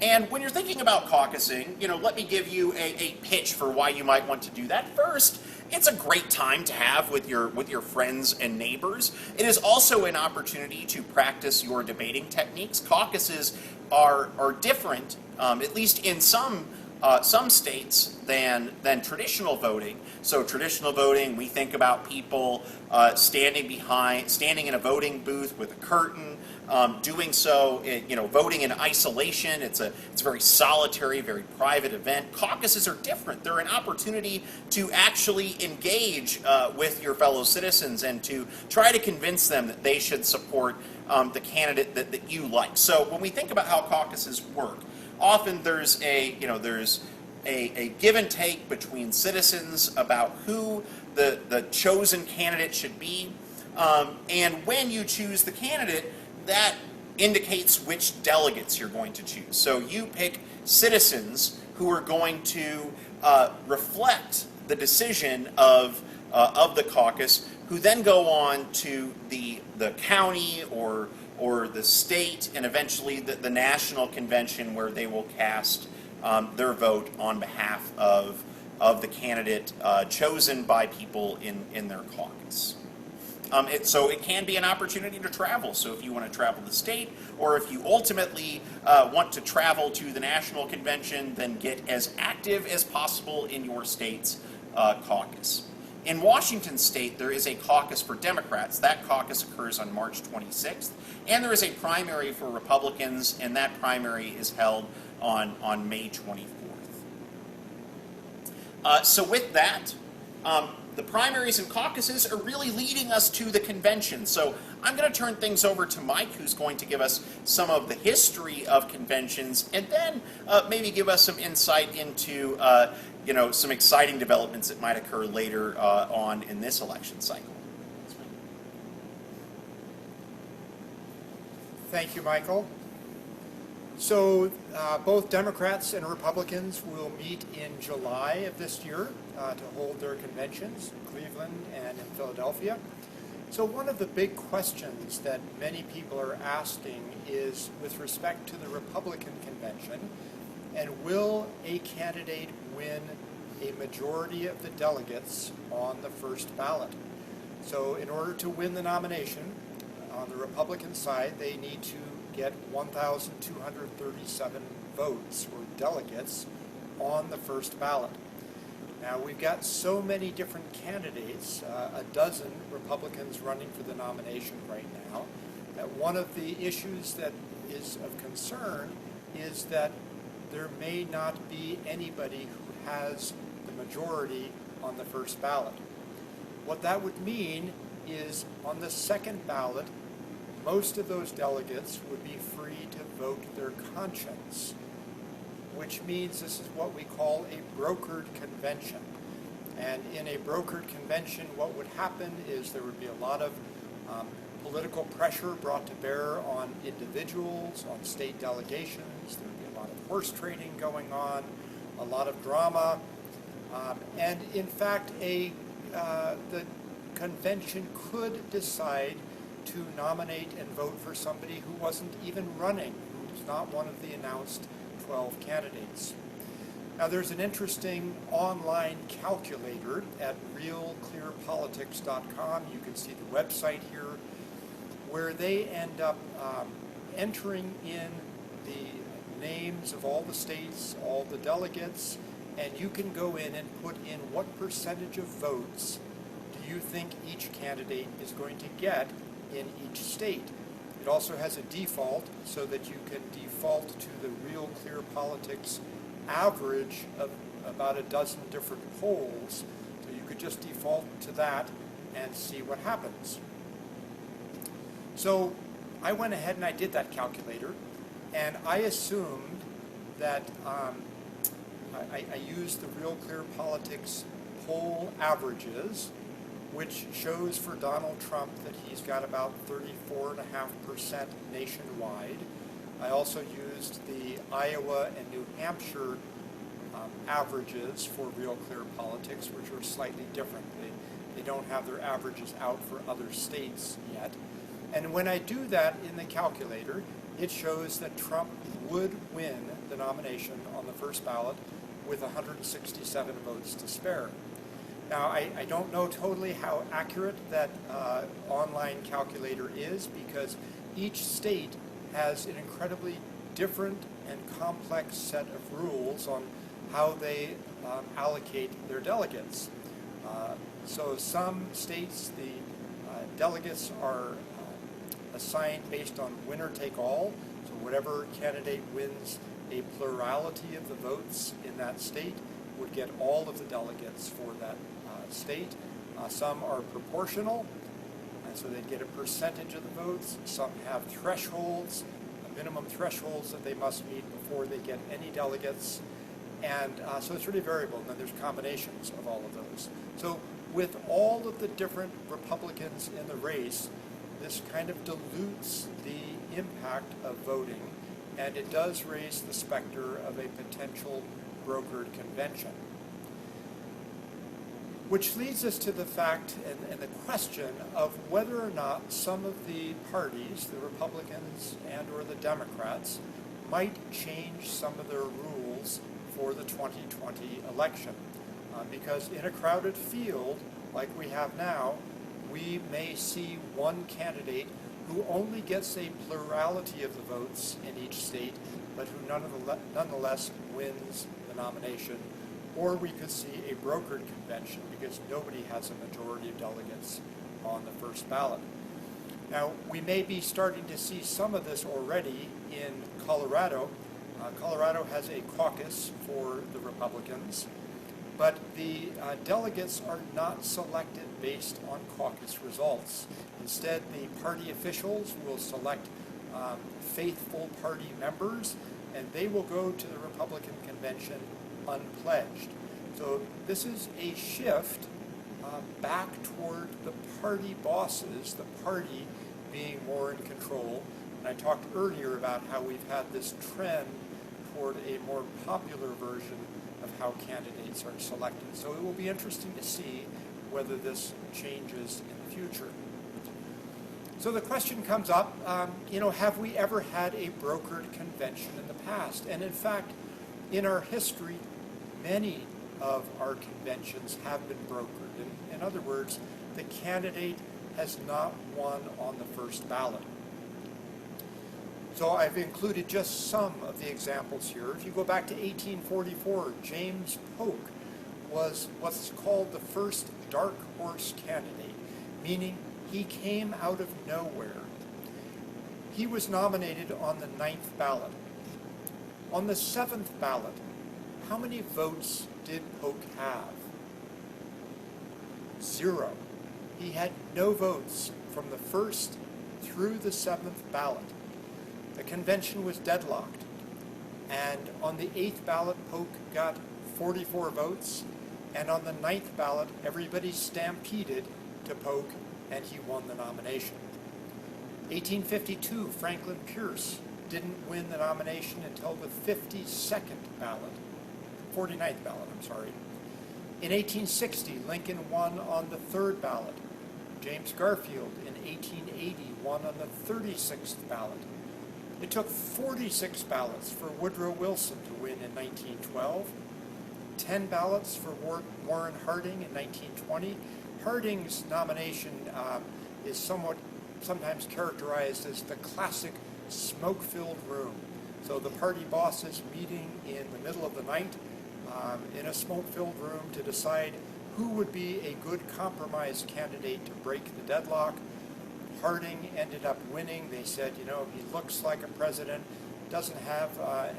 And when you're thinking about caucusing, let me give you a pitch for why you might want to do that. First, it's a great time to have with your friends and neighbors. It is also an opportunity to practice your debating techniques. Caucuses are different, at least in some states, than traditional voting. So traditional voting, we think about people standing in a voting booth with a curtain, doing so, voting in isolation. It's a very solitary, very private event. Caucuses are different. They're an opportunity to actually engage with your fellow citizens and to try to convince them that they should support the candidate that you like. So when we think about how caucuses work, often there's a give and take between citizens about who the chosen candidate should be, and when you choose the candidate, that indicates which delegates you're going to choose. So you pick citizens who are going to reflect the decision of the caucus, who then go on to the county or the state, and eventually the national convention, where they will cast their vote on behalf of the candidate chosen by people in their caucus. So it can be an opportunity to travel. So if you want to travel the state, or if you ultimately want to travel to the national convention, then get as active as possible in your state's caucus. In Washington state, there is a caucus for Democrats. That caucus occurs on March 26th. And there is a primary for Republicans, and that primary is held on May 24th. So with that, the primaries and caucuses are really leading us to the convention. So I'm going to turn things over to Mike, who's going to give us some of the history of conventions, and then maybe give us some insight into some exciting developments that might occur later on in this election cycle. Thank you, Michael. So both Democrats and Republicans will meet in July of this year to hold their conventions in Cleveland and in Philadelphia. So one of the big questions that many people are asking is with respect to the Republican convention, and will a candidate win a majority of the delegates on the first ballot? So in order to win the nomination, on the Republican side, they need to get 1,237 votes or delegates on the first ballot. Now, we've got so many different candidates, a dozen Republicans running for the nomination right now, that one of the issues that is of concern is that there may not be anybody who has the majority on the first ballot. What that would mean is on the second ballot, most of those delegates would be free to vote their conscience, which means this is what we call a brokered convention. And in a brokered convention, what would happen is there would be a lot of political pressure brought to bear on individuals, on state delegations. There would be a lot of horse trading going on, a lot of drama. And in fact, the convention could decide to nominate and vote for somebody who wasn't even running, who was not one of the announced 12 candidates. Now, there's an interesting online calculator at realclearpolitics.com. You can see the website here, where they end up entering in the names of all the states, all the delegates, and you can go in and put in what percentage of votes do you think each candidate is going to get in each state. It also has a default so that you can default to the Real Clear Politics average of about a dozen different polls. So you could just default to that and see what happens. So I went ahead and I did that calculator, and I assumed that I used the Real Clear Politics poll averages, which shows for Donald Trump that he's got about 34.5% nationwide. I also used the Iowa and New Hampshire averages for Real Clear Politics, which are slightly different. They don't have their averages out for other states yet. And when I do that in the calculator, it shows that Trump would win the nomination on the first ballot with 167 votes to spare. Now, I don't know totally how accurate that online calculator is, because each state has an incredibly different and complex set of rules on how they allocate their delegates. So some states, the delegates are assigned based on winner take all, so whatever candidate wins a plurality of the votes in that state would get all of the delegates for that state. Some are proportional, and so they'd get a percentage of the votes. Some have thresholds, minimum thresholds that they must meet before they get any delegates. And so it's really variable, and then there's combinations of all of those. So with all of the different Republicans in the race, this kind of dilutes the impact of voting, and it does raise the specter of a potential brokered convention. Which leads us to the fact and the question of whether or not some of the parties, the Republicans and or the Democrats, might change some of their rules for the 2020 election. Because in a crowded field like we have now, we may see one candidate who only gets a plurality of the votes in each state, but who nonetheless wins the nomination. Or we could see a brokered convention because nobody has a majority of delegates on the first ballot. Now, we may be starting to see some of this already in Colorado. Colorado has a caucus for the Republicans, but the delegates are not selected based on caucus results. Instead, the party officials will select faithful party members, and they will go to the Republican convention unpledged. So this is a shift back toward the party bosses, the party being more in control. And I talked earlier about how we've had this trend toward a more popular version of how candidates are selected. So it will be interesting to see whether this changes in the future. So the question comes up, have we ever had a brokered convention in the past? And in fact, in our history, many of our conventions have been brokered. In other words, the candidate has not won on the first ballot. So I've included just some of the examples here. If you go back to 1844, James Polk was what's called the first dark horse candidate, meaning he came out of nowhere. He was nominated on the 9th ballot. On the 7th ballot, how many votes did Polk have? 0. He had no votes from the 1st through the 7th ballot. The convention was deadlocked, and on the 8th ballot, Polk got 44 votes, and on the 9th ballot, everybody stampeded to Polk, and he won the nomination. 1852, Franklin Pierce didn't win the nomination until the 49th ballot, I'm sorry. In 1860, Lincoln won on the 3rd ballot. James Garfield in 1880 won on the 36th ballot. It took 46 ballots for Woodrow Wilson to win in 1912, 10 ballots for Warren Harding in 1920. Harding's nomination is sometimes characterized as the classic smoke-filled room. So the party bosses meeting in the middle of the night in a smoke-filled room to decide who would be a good compromise candidate to break the deadlock. Harding ended up winning. They said, you know, he looks like a president, doesn't have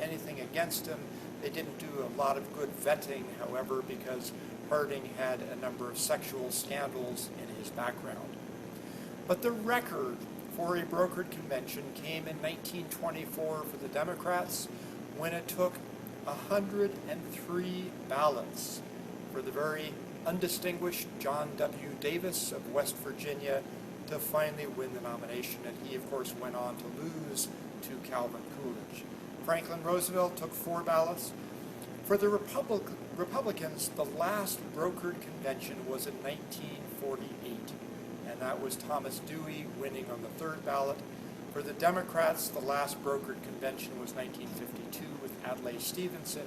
anything against him. They didn't do a lot of good vetting, however, because Harding had a number of sexual scandals in his background. But the record for a brokered convention came in 1924 for the Democrats, when it took 103 ballots for the very undistinguished John W. Davis of West Virginia to finally win the nomination, and he, of course, went on to lose to Calvin Coolidge. Franklin Roosevelt took 4 ballots. For the Republicans, the last brokered convention was in 1948, and that was Thomas Dewey winning on the 3rd ballot. For the Democrats, the last brokered convention was 1952, with Adlai Stevenson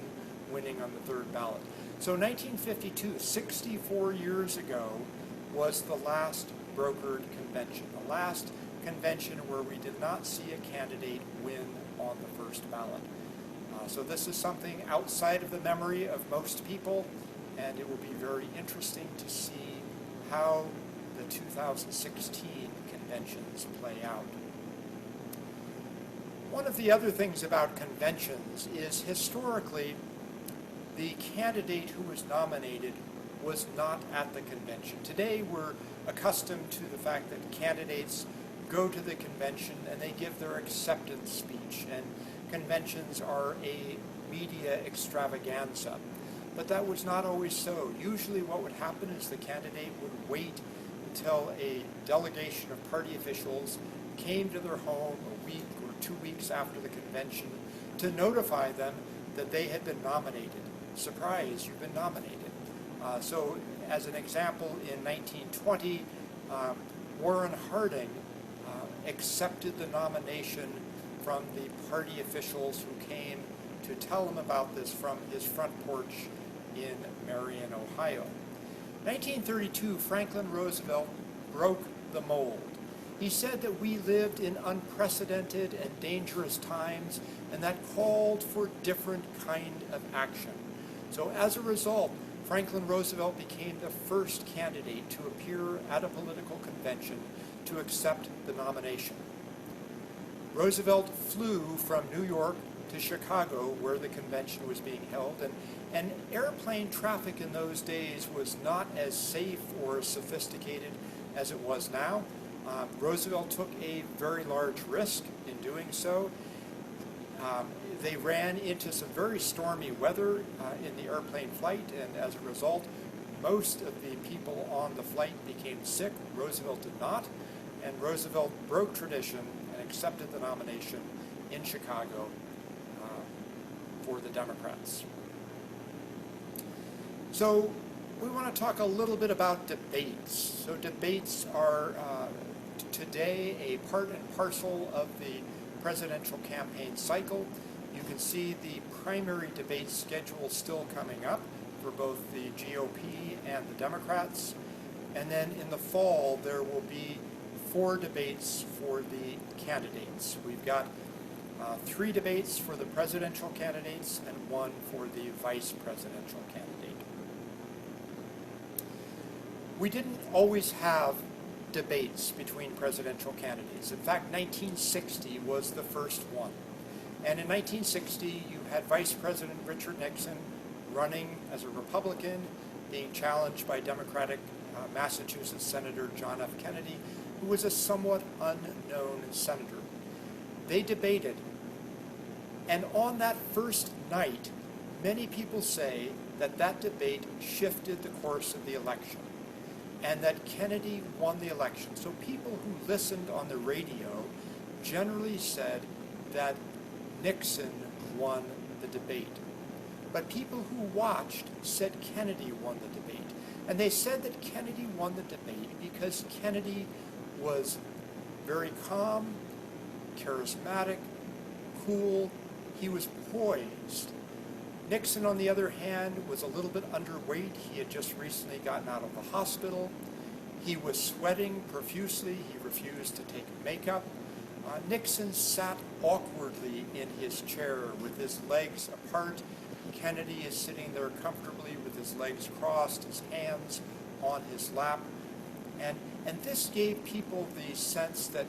winning on the 3rd ballot. So 1952, 64 years ago, was the last brokered convention, the last convention where we did not see a candidate win on the 1st ballot. So this is something outside of the memory of most people, and it will be very interesting to see how the 2016 conventions play out. One of the other things about conventions is historically the candidate who was nominated was not at the convention. Today we're accustomed to the fact that candidates go to the convention and they give their acceptance speech, and conventions are a media extravaganza. But that was not always so. Usually what would happen is the candidate would wait until a delegation of party officials came to their home a week or 2 weeks after the convention to notify them that they had been nominated. Surprise, you've been nominated. So as an example, in 1920, Warren Harding accepted the nomination from the party officials who came to tell him about this from his front porch in Marion, Ohio. 1932, Franklin Roosevelt broke the mold. He said that we lived in unprecedented and dangerous times, and that called for different kind of action. So as a result, Franklin Roosevelt became the first candidate to appear at a political convention to accept the nomination. Roosevelt flew from New York to Chicago, where the convention was being held, and airplane traffic in those days was not as safe or sophisticated as it was now. Roosevelt took a very large risk in doing so. They ran into some very stormy weather in the airplane flight, and as a result, most of the people on the flight became sick. Roosevelt did not, and Roosevelt broke tradition and accepted the nomination in Chicago for the Democrats. So we want to talk a little bit about debates. So debates are today a part and parcel of the presidential campaign cycle. You can see the primary debate schedule still coming up for both the GOP and the Democrats. And then in the fall, there will be 4 debates for the candidates. We've got 3 debates for the presidential candidates and 1 for the vice presidential candidate. We didn't always have debates between presidential candidates. In fact, 1960 was the first one. And in 1960, you had Vice President Richard Nixon running as a Republican, being challenged by Democratic Massachusetts Senator John F. Kennedy, who was a somewhat unknown senator. They debated, and on that first night, many people say that that debate shifted the course of the election, and that Kennedy won the election. So people who listened on the radio generally said that Nixon won the debate. But people who watched said Kennedy won the debate. And they said that Kennedy won the debate because Kennedy was very calm, charismatic, cool. He was poised. Nixon, on the other hand, was a little bit underweight. He had just recently gotten out of the hospital. He was sweating profusely. He refused to take makeup. Nixon sat awkwardly in his chair with his legs apart. Kennedy is sitting there comfortably with his legs crossed, his hands on his lap. And this gave people the sense that,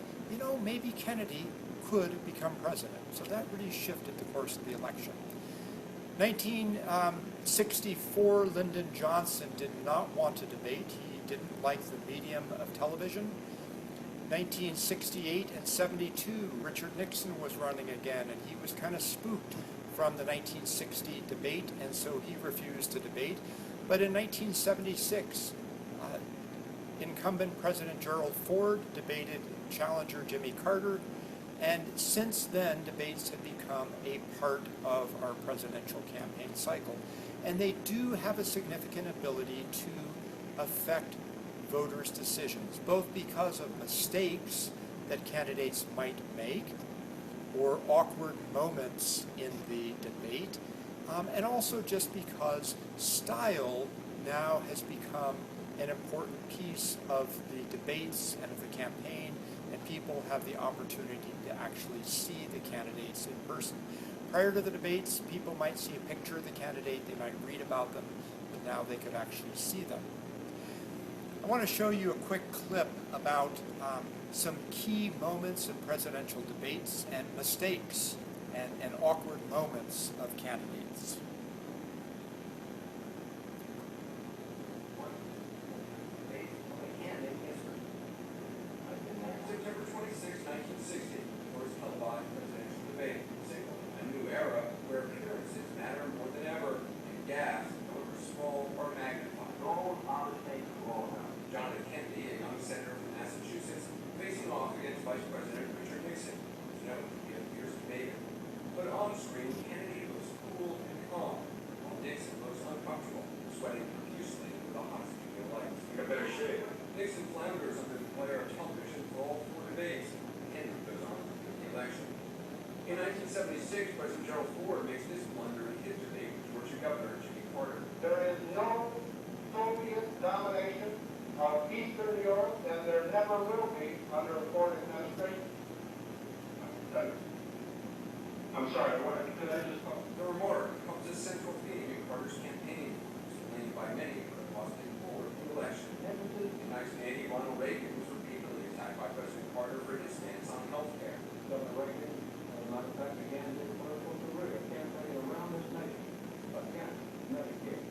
maybe Kennedy could become president. So that really shifted the course of the election. 1964, Lyndon Johnson did not want to debate. He didn't like the medium of television. 1968 and 72, Richard Nixon was running again, and he was kind of spooked from the 1960 debate, and so he refused to debate. But in 1976, incumbent President Gerald Ford debated challenger Jimmy Carter, and since then, debates have become a part of our presidential campaign cycle. And they do have a significant ability to affect voters' decisions, both because of mistakes that candidates might make or awkward moments in the debate, and also just because style now has become an important piece of the debates and of the campaign, and people have the opportunity to actually see the candidates in person. Prior to the debates, people might see a picture of the candidate, they might read about them, but now they could actually see them. I want to show you a quick clip about some key moments in presidential debates and mistakes and awkward moments of candidates. September 26, 1960 was held by presidential debate, signaling a new era where appearances matter more than ever, and gas, however small or magnified. John F. Kennedy, a young senator from Massachusetts, facing off against Vice President Richard Nixon, was known to be a fierce debater. But on screen, Kennedy looks cool and calm, while Nixon looks uncomfortable, sweating profusely with the hot studio lights. You got better shave. Nixon flounders under the glare of television for all four debates, and Kennedy goes on to win the election. In 1976, President Gerald Ford makes this blunder in his debate with Georgia Governor Jimmy Carter. There is no Soviet domination of Eastern Europe, and there never will be under a Ford administration. I'm sorry, what did I just call? The remark becomes a central theme in Carter's campaign, explained by many for the Boston Ford election. In 1980, Ronald Reagan was repeatedly attacked by President Carter for his stance on health care. President Reagan, as a matter of fact, began his political career campaigning around this nation against Medicare.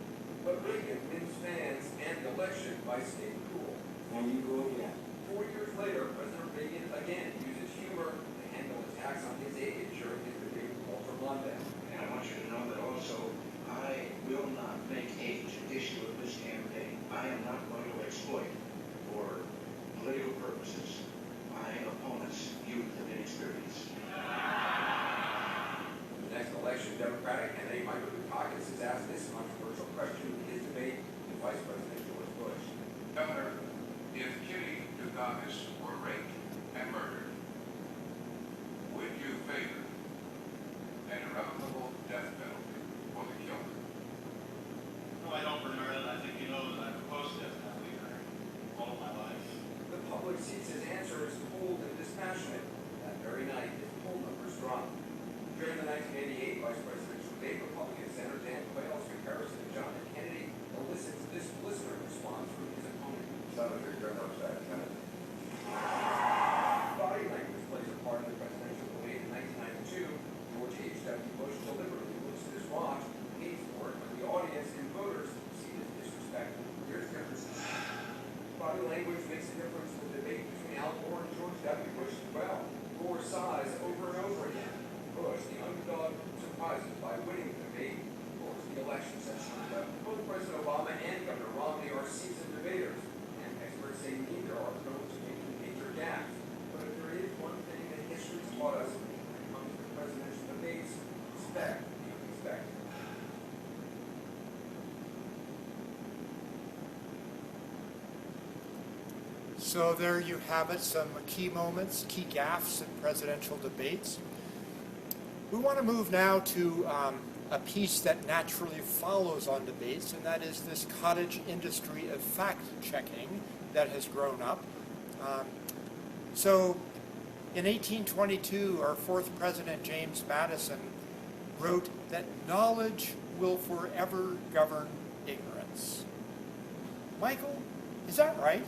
But Reagan wins fans and the election by staying cool. And you go again. 4 years later, President Reagan again uses humor to handle attacks on his aide during his debate with Walter Mondale. And I want you to know that also I will not make age an issue of this campaign. I am not going to exploit for political purposes my opponent's youth and inexperience. In the next election, Democratic candidate Michael Caucuses is asked this controversial question in his debate with Vice President George Bush. Governor, if Kitty Dukakis were raped and murdered, would you favor an irrevocable death penalty for the killer? No, I don't, Bernard, and I think you know that I'm opposed to death penalty all of my life. The public sees his answer as cold and dispassionate. That very night, his poll numbers dropped. During the 1988 vice presidential debate, Republican Senator Dan Quayle's comparison to John F. Kennedy elicits this blistering response from his opponent. Senator General Kennedy. Body language plays a part in the presidential debate in 1992. George H.W. Bush deliberately looks at his watch, pays for it, but the audience and voters see it as disrespectful. Here's differences. Body language makes a difference in the debate between Al Gore and George W. Bush as well. Gore sighs over and over again. Bush, the underdog, surprises by winning the debate. Gore's the election session. Both President Obama and Governor Romney are seasoned debaters, and experts say neither are prone to making major gaffes. But if there is one thing that history's taught us when it comes to presidential debates, respect the unexpected. So there you have it, some key moments, key gaffes in presidential debates. We want to move now to a piece that naturally follows on debates, and that is this cottage industry of fact-checking that has grown up. So in 1822, our fourth president, James Madison, wrote that knowledge will forever govern ignorance. ignorance. Michael, is that right?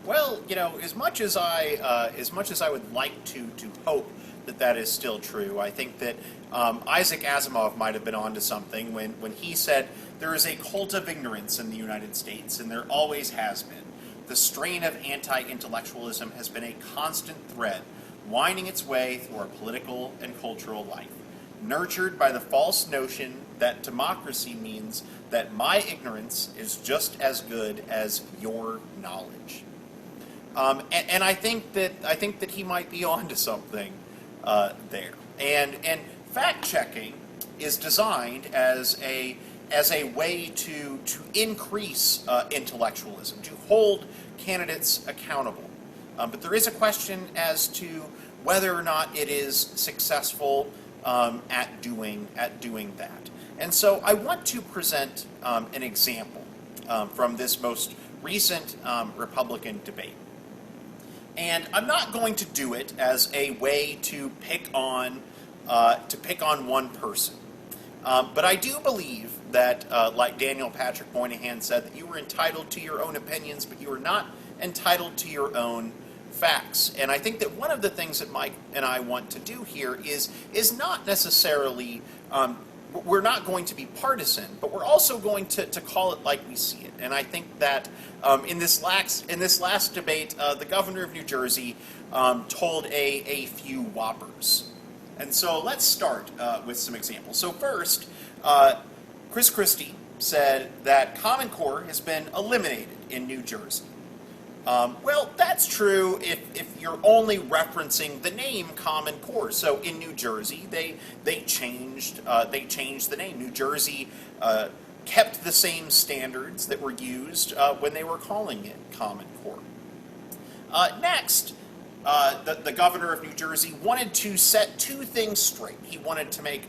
Well, as much as I would like to hope that that is still true, I think that Isaac Asimov might have been onto something when he said there is a cult of ignorance in the United States, and there always has been. The strain of anti-intellectualism has been a constant thread, winding its way through our political and cultural life, nurtured by the false notion that democracy means that my ignorance is just as good as your knowledge. And I think that he might be onto something there. And fact checking is designed as a way to increase intellectualism, to hold candidates accountable. But there is a question as to whether or not it is successful at doing that. And so I want to present an example from this most recent Republican debate. And I'm not going to do it as a way to pick on one person. But I do believe that, like Daniel Patrick Moynihan said, that you were entitled to your own opinions, but you are not entitled to your own facts. And I think that one of the things that Mike and I want to do here is not necessarily, we're not going to be partisan, but we're also going to call it like we see it. And I think that in this last debate, the governor of New Jersey told a few whoppers. And so let's start with some examples. So first, Chris Christie said that Common Core has been eliminated in New Jersey. Well, that's true if you're only referencing the name Common Core. So in New Jersey, they changed the name. New Jersey kept the same standards that were used when they were calling it Common Core. Next, the governor of New Jersey wanted to set two things straight. He wanted to make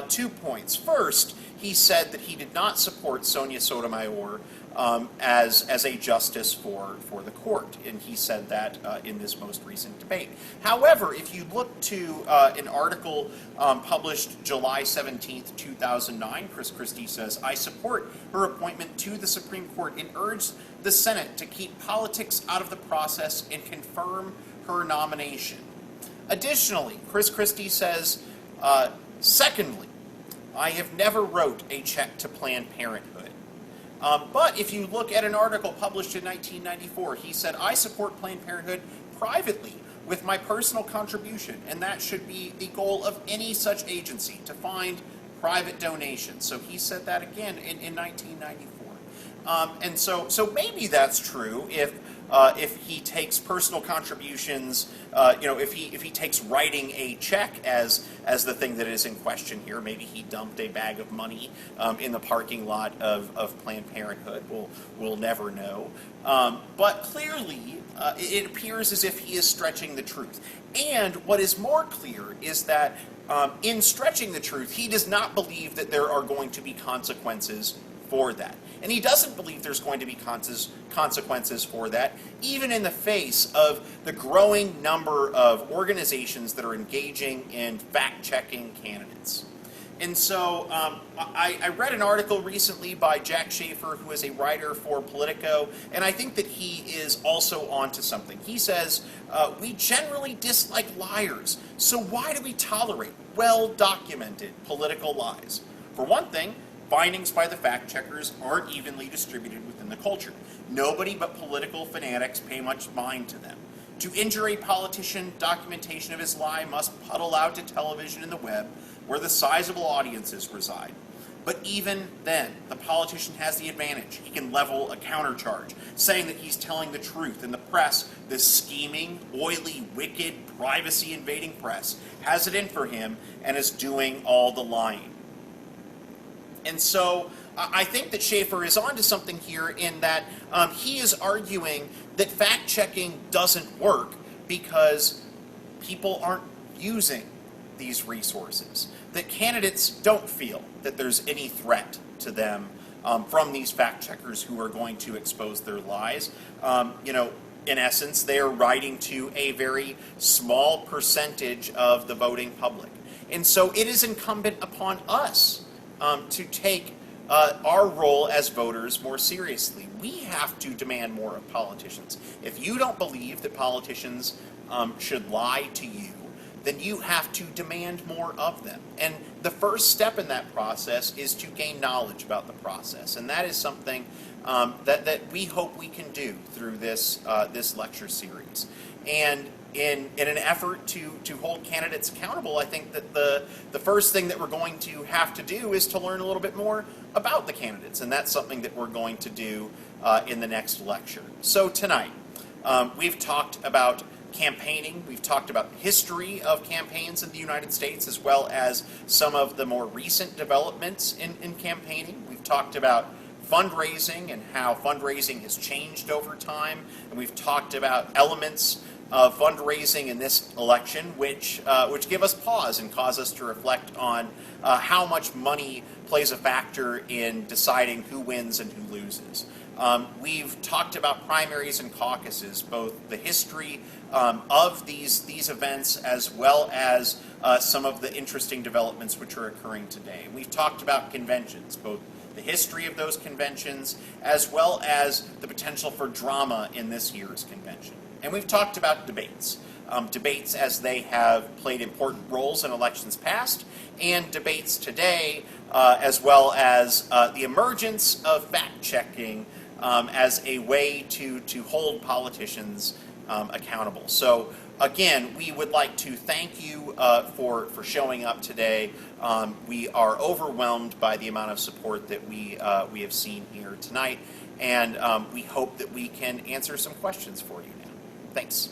2 points. First, he said that he did not support Sonia Sotomayor as a justice for the court, and he said that in this most recent debate. However, if you look to an article published July 17th, 2009, Chris Christie says, "I support her appointment to the Supreme Court and urge the Senate to keep politics out of the process and confirm her nomination." Additionally, Chris Christie says, secondly, "I have never wrote a check to Planned Parenthood." But if you look at an article published in 1994, he said, "I support Planned Parenthood privately with my personal contribution, and that should be the goal of any such agency, to find private donations." So he said that again in 1994. And so maybe that's true if he takes personal contributions, if he takes writing a check as the thing that is in question here. Maybe he dumped a bag of money in the parking lot of Planned Parenthood. We'll never know. But clearly, it appears as if he is stretching the truth. And what is more clear is that in stretching the truth, he does not believe that there are going to be consequences for that. And he doesn't believe there's going to be consequences for that, even in the face of the growing number of organizations that are engaging in fact-checking candidates. And so I read an article recently by Jack Schaefer, who is a writer for Politico, and I think that he is also onto something. He says, "We generally dislike liars, so why do we tolerate well-documented political lies? For one thing, findings by the fact-checkers aren't evenly distributed within the culture. Nobody but political fanatics pay much mind to them. To injure a politician, documentation of his lie must puddle out to television and the web, where the sizable audiences reside. But even then, the politician has the advantage. He can level a countercharge, saying that he's telling the truth, and the press, this scheming, oily, wicked, privacy-invading press, has it in for him and is doing all the lying." And so I think that Schaefer is onto something here in that he is arguing that fact-checking doesn't work because people aren't using these resources, that candidates don't feel that there's any threat to them from these fact-checkers who are going to expose their lies. In essence, they are writing to a very small percentage of the voting public. And so it is incumbent upon us to take our role as voters more seriously. We have to demand more of politicians. If you don't believe that politicians should lie to you, then you have to demand more of them. And the first step in that process is to gain knowledge about the process. And that is something that we hope we can do through this lecture series. And in an effort to hold candidates accountable, I think that the first thing that we're going to have to do is to learn a little bit more about the candidates. And that's something that we're going to do in the next lecture. So tonight, we've talked about campaigning. We've talked about history of campaigns in the United States, as well as some of the more recent developments in campaigning. We've talked about fundraising and how fundraising has changed over time. And we've talked about elements of fundraising in this election, which give us pause and cause us to reflect on how much money plays a factor in deciding who wins and who loses. We've talked about primaries and caucuses, both the history of these events as well as some of the interesting developments which are occurring today. We've talked about conventions, both the history of those conventions as well as the potential for drama in this year's convention. And we've talked about debates. Debates as they have played important roles in elections past, and debates today, as well as the emergence of fact-checking as a way to hold politicians accountable. So again, we would like to thank you for showing up today. We are overwhelmed by the amount of support that we have seen here tonight, and we hope that we can answer some questions for you now. Thanks.